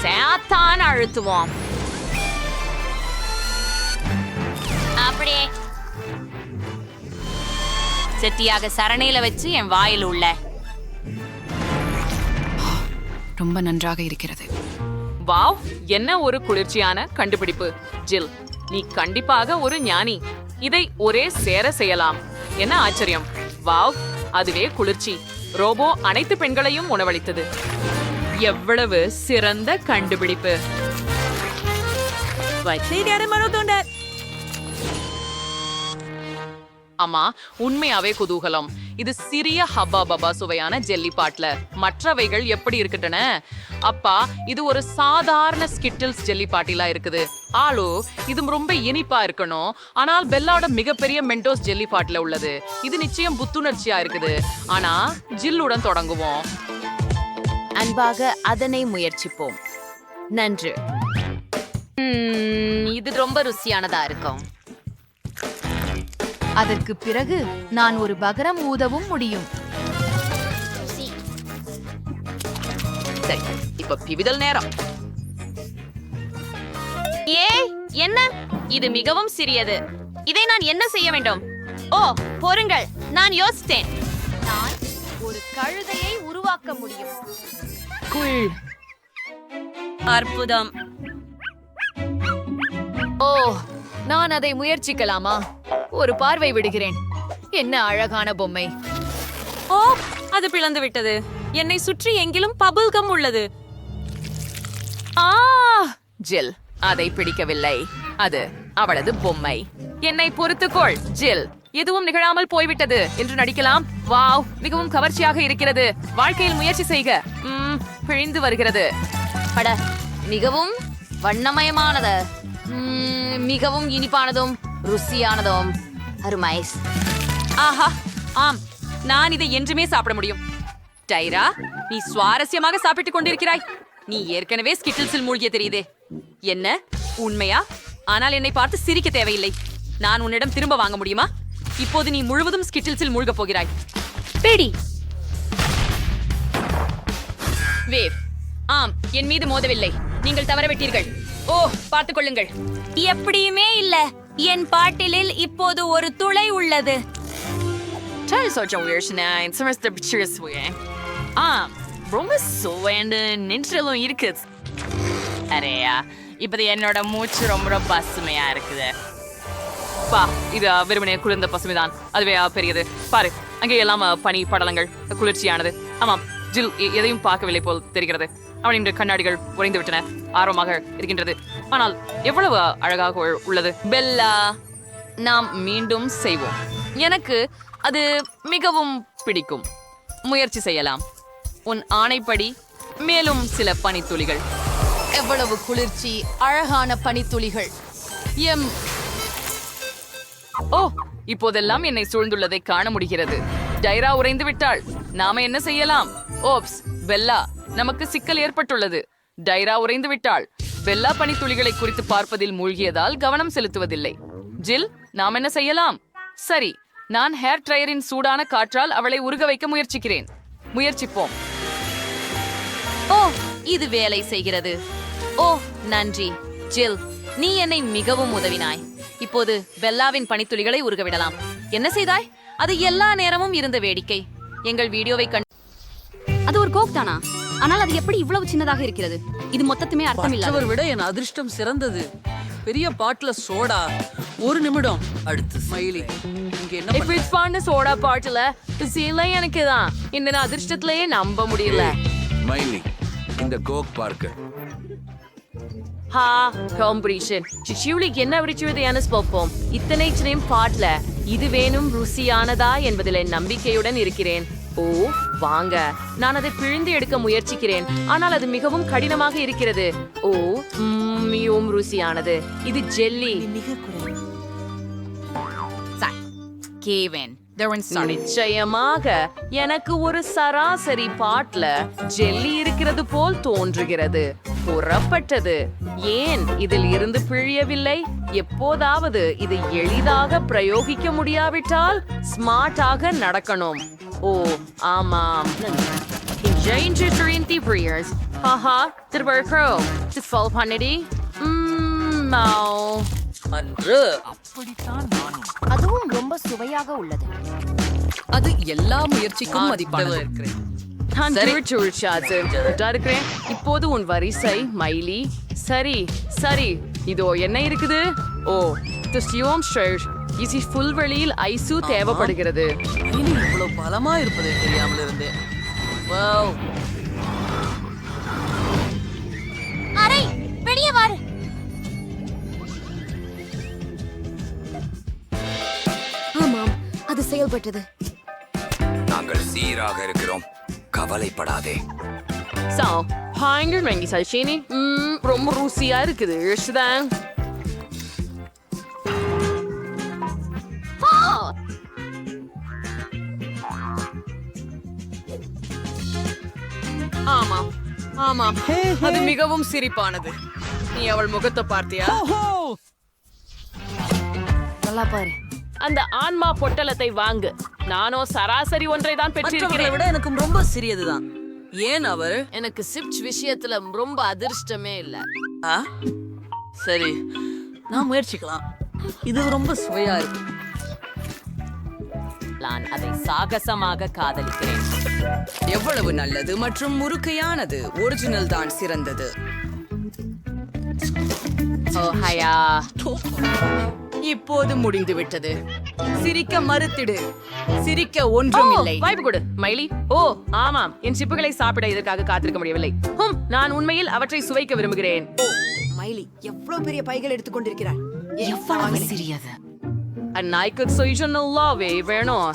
சேத்தான் அழுத்துவோம். அப்படியே செட்டியாக சரணையில வச்சு என் வாயில் உள்ள. ரொம்ப நன்றாக இருக்கிறது. வாவ், என்ன ஒரு குளிர்ச்சியான கண்டுபிடிப்பு. ஜில், நீ கண்டிப்பாக ஒரு ஞானி. இதை ஒரே சேர செய்யலாம். என்ன ஆச்சரியம். வாவ், அதுவே குளிர்ச்சி. ரோபோ அனைத்து பெண்களையும் உணவளித்தது. எவ்வளவு சிறந்த கண்டுபிடிப்பு. ஆமா, உண்மையாவே குதூகலம். இது சிறிய ஹப்பா பபா சுவையான ஜெல்லி பாட்ல. மற்றவைகள் எப்படி இருக்கின்றன? அப்பா, இது ஒரு சாதாரண ஸ்கிட்டில்ஸ் ஜெல்லி பாட்டிலா இருக்குது. ஆளு, இது ரொம்ப இனிப்பா இருக்கணும். ஆனால் பெல்லாவோட மிகப்பெரிய மென்டோஸ் ஜெல்லி பாட்டில உள்ளது. இது நிச்சயம் புத்துணர்ச்சியா இருக்குது. ஆனா ஜில்லுடன் தொடங்குவோம். அன்பாக அதனை முயற்சிப்போம். நன்று. இது ரொம்ப ருசியானதா இருக்கும். அதற்கு பிறகு நான் ஒரு பகரம் ஊதவும் முடியும். சரி, இப்ப பிவிதல் நேரம். என்ன? இது மிகவும் சிறியது. இதை நான் என்ன செய்ய வேண்டும்? ஓ, பொறுங்கள், நான் யோசித்தேன். நான் ஒரு கழுதையை உருவாக்க முடியும். அற்புதம். ஓ, நான் அதை முயற்சிக்கலாமா? ஒரு பார்வை விடுகிறேன். என்ன அழகான பொம்மை. ஓ, அது பிளந்து விட்டது. என்னை சுற்றி எங்கிலும் பபிள் கம் உள்ளது. ஜில், அதை பிடிக்கவில்லை. அது அவளது பொம்மை. என்னை பொறுத்துக்கொள் ஜில். எதுவும் நிகழாமல் போய்விட்டது என்று நடிக்கலாம். வாவ், மிகவும் கவர்ச்சியாக இருக்கிறது. வாழ்க்கையில் முயற்சி செய்க. பிழிந்து வருகிறது. அட, மிகவும் வண்ணமயமானது. மிகவும் இனிப்பானதும் ருசியானதும். அருமைஸ். ஆஹா, ஆம், நான் இதை என்றுமே சாப்பிட முடியும். டைரா, நீ சுவாரஸ்யமாக சாப்பிட்டுக் கொண்டிருக்கிறாய். நீ ஏற்கனவே ஸ்கிட்டில்ஸில் மூழ்கிய தெரியுதே. என்ன, உண்மையா? ஆனால் என்னை பார்த்து சிரிக்க தேவையில்லை. நான் உன்னிடம் திரும்ப வாங்க முடியுமா? இப்போது நீ முழுவதும் ஸ்கிட்டில்ஸில் மூழ்கப் போகிறாய். பேடி. வேவ். ஆம், என் மீது மோதவில்லை. நீங்கள் தவறவிட்டீர்கள். ஓ, பார்த்துக் கொள்ளுங்கள். எப்படியுமே இல்ல. என் பாட்டிலில் இப்போது ஒரு துளை உள்ளது. ரொம்ப சுவைண்டு நின்றும் இருக்குது. அரேயா, இப்ப என்னோட மூச்சு ரொம்ப பசுமையா இருக்குது. பா, இது வெறுமனே குளிர்ந்த பசுமைதான். அதுவே பெரியது. பாரு, அங்கே எல்லாம் பனி படலங்கள். குளிர்ச்சியானது. ஆமாம், ஜில் எதையும் பார்க்கவில்லை போல் தெரிகிறது. அவனின் கண்ணாடிகள் உறைந்து விட்டன. ஆர்வமாக இருக்கின்றது. ஆனால் எவ்வளவு அழகாக உள்ளது. பெல்லா, நாம் மீண்டும் செய்வோம். எனக்கு அது மிகவும் பிடிக்கும். முயற்சி செய்யலாம். உன் ஆணைப்படி மேலும் சில பனித்துளிகள். எவ்வளவு குளிர்ச்சி. அழகான பனித்துளிகள். ஓ, இப்போதெல்லாம் என்னை சூழ்ந்துள்ளதை காண முடிகிறது. டைரா உறைந்து விட்டாள். நாம என்ன செய்யலாம்? ஓப்ஸ், பெல்லா, நமக்கு சிக்கல் ஏற்பட்டுள்ளது. டைரா உறைந்து விட்டாள். பெல்லா பனித்துளிகளை குறித்து பார்ப்பதில் மூழ்கியதால் கவனம் செலுத்துவதில்லை. ஜில், நாம் என்ன செய்யலாம்? சரி, நான் ஹேர் ட்ரையரின் சூடான காற்றால் அவளை உருக வைக்க முயற்சிப்போம். ஓ, இது வேலை செய்கிறது. ஓ, நன்றி ஜில், நீ என்னை மிகவும் உதவினாய். இப்போது பெல்லாவின் பனித்துளிகளை உருகவிடலாம். என்ன செய்தாய்? அது எல்லா நேரமும் இருந்த வேடிக்கை. எங்கள் வீடியோவை அது ஒரு கோக் தானா? ஆனால் அது எப்படி இவ்வளவு சின்னதாக இருக்கிறது? இது மொத்தத்துமே அர்த்தம் இல்ல. விட என் அதிர்ஷ்டம் சிறந்தது. பெரிய பாட்டில சோடா. ஒரு நிமிடம். அடுத்து ஸ்மைலி. இங்க என்ன சோடா பாட்டில சீலை எனக்கு தான். இந்த அதிர்ஷ்டத்திலேயே நம்ப முடியல. மைலி, இந்த கோக் பார்க்க. காம்படிஷன். சிச்சியுலிக்கு என்ன விரிச்சுவது பார்ப்போம். இத்தனை சின்ன பாட்ல இது வேணும் ருசியானதா என்பதில் நம்பிக்கையுடன் இருக்கிறேன். ஓ, வாங்க, நான் அதை பிழிந்து எடுக்க முயற்சிக்கிறேன். ஆனால் அது மிகவும் கடினமாக இருக்கிறது. ஓ, மிகவும் ருசியானது. இது ஜெல்லி. நிச்சயமாக எனக்கு ஒரு சராசரி பாட்ல ஜெல்லி இருக்கிறது போல் தோன்றுகிறது. புறப்பட்டது. ஏன் இதில் இருந்து பிழியவில்லை? எப்போதாவது இது எளிதாக பிரயோகிக்க முடியாவிட்டால் ஸ்மார்ட்டாக நடக்கணும். ஓ ஆமாம். Haha, திரும்ப இருக்கிறோம். Fall பண்ணடி. அன்று அதுவும் ரொம்ப சுவையாக உள்ளது. அது எல்லா முயற்சிக்கும் மதிப்பானது. நான் இருக்கிறேன். இப்போது உன் வரிசை மைலி. சரி சரி, இதோ என்ன இருக்குது? ஓ புல்வெளியில் ஐசு தேவைப்படுகிறது. இவ்வளவு பலமா இருப்பது தெரியாமல் இருந்தேன். அரை வெளியே வாரு. ஆமாம், அது செயல்பட்டது. நாங்கள் சீராக இருக்கிறோம், கவலைப்படாதே. வாங்கி சல்ஷினி. ரொம்ப ருசியா இருக்குது. இஷ்தான். ஆமாம் ஆமாம், அது மிகவும் சிரிப்பானது. நீ அவள் முகத்தை பார்த்தியா? நல்லா பாரு. அந்த ஆன்மா பொட்டலத்தை வாங்கு. நானோ சராசரி ஒன்றை தான் பெற்றிருக்கிறேன். விட எனக்கு ரொம்ப சிறியதுதான். ஏன் அவர்? எனக்கு சிப்ஸ் விஷயத்துல ரொம்ப அதிர்ஷ்டமே இல்ல. சரி, நான் முயற்சிக்கலாம். இது ரொம்ப சுவையா இருக்கு. நான் அதை சாகசமாக காதலிக்கிறேன். எவ்வளவு நல்லது மற்றும் முறுக்கையானது. ஒரிஜினல் தான் சிறந்தது. இப்போது முடிந்து விட்டது. சிரிக்க மறுத்திடு. சிரிக்க ஒன்றும் இல்லை. வாய்ப்பு கொடு மைலி. ஓ ஆமாம், என் சிப்புகளை சாப்பிட இதற்காக காத்திருக்க முடியவில்லை. நான் உண்மையில் அவற்றை சுவைக்க விரும்புகிறேன். மைலி எவ்வளவு பெரிய பைகள் எடுத்துக்கொண்டிருக்கிறார். எவ்வளவு சிறியது. நாய்க்கு சொல்லாவே வேணும்.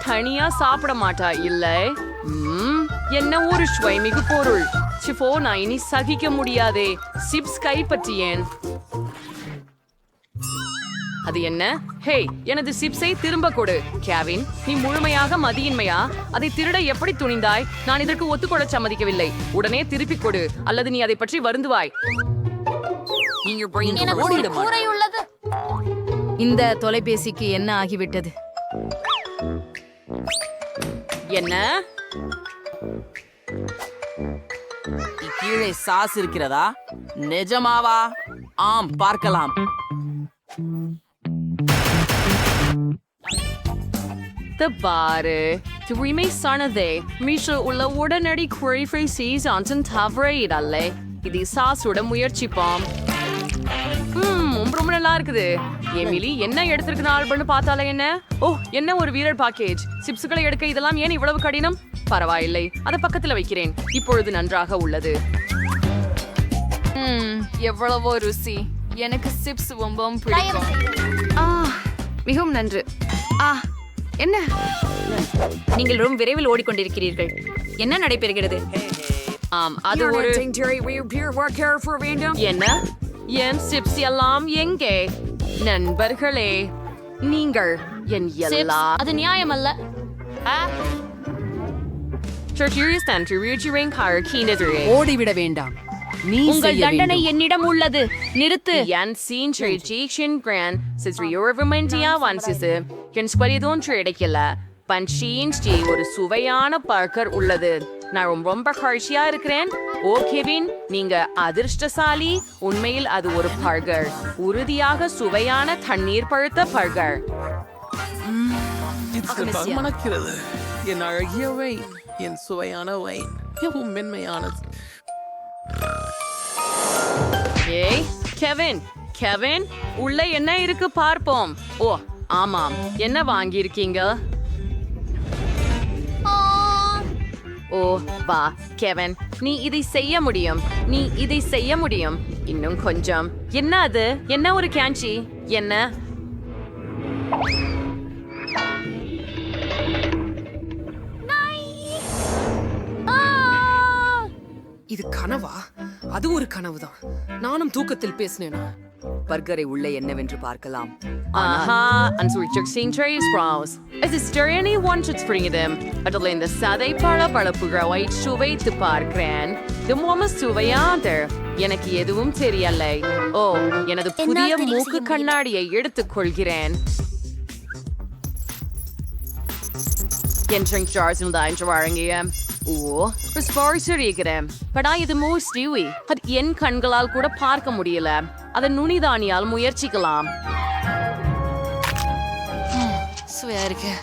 தனியா சாப்பிட மாட்டா இல்லை. என்ன ஒரு சுவைமிகு பொருள். நான் இனி சகிக்க முடியாதே. சிப்ஸ் கைப்பற்றியேன். அது என்ன? ஹே, எனது சிப்ஸை திரும்ப கொடு. கேவின், நீ முழுமையாக மதியின்மையா? அதை திருட எப்படி துணிந்தாய்? நான் இதற்கு ஒத்துக்கொள்ள சம்மதிக்கவில்லை. உடனே திருப்பிக் கொடு, அல்லது நீ அதை பற்றி வருந்துவாய். இந்த தொலைபேசிக்கு என்ன ஆகிவிட்டது? என்ன? கீழே சாஸ் இருக்கிறதா? நிஜமாவா? ஆம், பார்க்கலாம். பாரு, தூய்மை சானதே. மீஷோ உள்ள உடனடி குறைஃபை சீசான் தவறே இடல்ல. இது சாஸோட முயற்சிப்போம். ரொம்ப நல்லா இருக்குது. எமிலி என்ன எடுத்திருக்கு ஆல்பம்னு பார்த்தாலே என்ன? ஓ, என்ன ஒரு வீரர் பேக்கேஜ். சிப்ஸ்களை எடுக்க இதெல்லாம் ஏன் இவ்வளவு கடினம்? பரவாயில்லை, அதை பக்கத்துல வைக்கிறேன். இப்பொழுது நன்றாக உள்ளது. எவ்வளவோ ருசி. எனக்கு சிப்ஸ் ரொம்பவும் பிடிக்கும். மிகவும் நன்று. என்ன? நீங்கள் ரொம்ப விரைவில் ஓடிக்கொண்டிருக்கிறீர்கள். என்ன நடைபெறுகிறது? அது ஒரு என்ன? என் சிப்ஸ் எல்லாம் எங்கே? நண்பர்களே, நீங்கள் என் எல்லா அது நியாயமல்ல. ஓடிவிட வேண்டாம். உங்கள் தண்டனை என்னிடம் உள்ளது. நிறுத்து. ஒரு சுவையான பர்கர் உள்ளது. நான் ரொம்ப காட்சியா இருக்கிறேன். ஓ கெவின், நீங்க அதிர்ஷ்டசாலி. உண்மையில் அது ஒரு பர்கர். உறுதியாக சுவையான தண்ணீர் பழுத்த பர்கர். மணக்கிறது. என் அழகிய வைன், என் சுவையான வைன், மிகவும் மென்மையானது. ஏய் கெவின், கெவின், உள்ள என்ன இருக்கு பார்ப்போம். ஓ ஆமாம், என்ன வாங்கியிருக்கீங்க? ஓ வா கெவின், நீ இதை செய்ய முடியும். நீ இதை செய்ய முடியும். இன்னும் கொஞ்சம். என்ன அது? என்ன ஒரு கேன்சி? என்ன? இது கனவா? அது ஒரு கனவுதான். நானும் தூக்கத்தில் பேசினேனா? பர்கரை உள்ளே என்னவென்று பார்க்கலாம். Aha, and so we're seeing trays browse. Is it there anyone to bring them? அதில் இந்த சதை பழப்புகளை சுவைத்து பார்க்கிறேன். இதுவும் சுவையாத. எனக்கு எதுவும் தெரியலை. ஓ, எனது புதிய மூக்கு கண்ணாடியை எடுத்துக் கொள்கிறேன். என் ட்ரிங்க் ஜார்ஸ் என்று வழங்கிய இது மோஸ்ட்லி அது என் கண்களால் கூட பார்க்க முடியல. அதை நுனிதானியால் முயற்சிக்கலாம். சுவையா இருக்கு.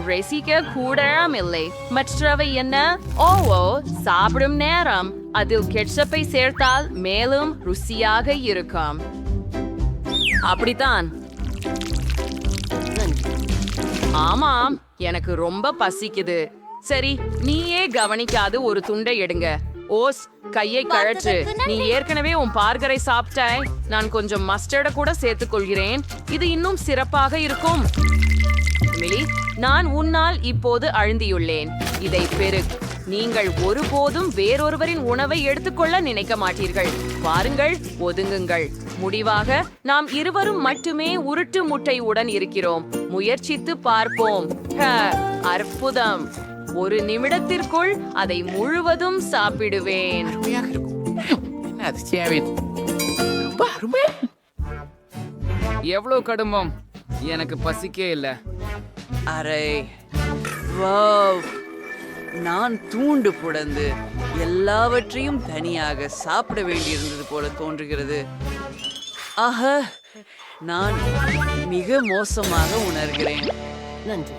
ரசிக்க கூட இல்லை. மற்றவை என்ன? ஓ, சாப்பிடும் நேரம். அதில் கெட்சப்பை சேர்த்தால் மேலும் ருசியாக இருக்கும். அப்படித்தான். ஆமாம், எனக்கு ரொம்ப பசிக்குது. சரி, நீயே கவனிக்காது ஒரு துண்டை எடுங்க. ஓஸ், கையை கழற்று. நீ ஏற்கனவே உன் பார்கரை சாப்பிட்டாய். நான் கொஞ்சம் மஸ்டர்ட கூட சேர்த்துக் கொள்கிறேன். இது இன்னும் சிறப்பாக இருக்கும். மிலி, நான் உன்னால் இப்போது அழுந்தியுள்ளேன். இதை பெரு. நீங்கள் ஒருபோதும் வேறொருவரின் உணவை எடுத்துக்கொள்ள நினைக்க மாட்டீர்கள். வாருங்கள், ஒதுங்குங்கள். முடிவாக நாம் இருவரும் மட்டுமே உருட்டு முட்டை உடன் இருக்கிறோம். முயற்சித்து பார்ப்போம். அற்புதம். ஒரு நிமிடத்திற்குள் அதை முழுவதும் சாப்பிடுவேன். எவ்வளவு கடுமம். எனக்கு பசிக்கே இல்ல. அரை வாவ், நான் தூண்டு புடந்து எல்லாவற்றையும் தனியாக சாப்பிட வேண்டியிருந்தது போல தோன்றுகிறது. ஆஹா, நான் மிக மோசமாக உணர்கிறேன். நன்றி.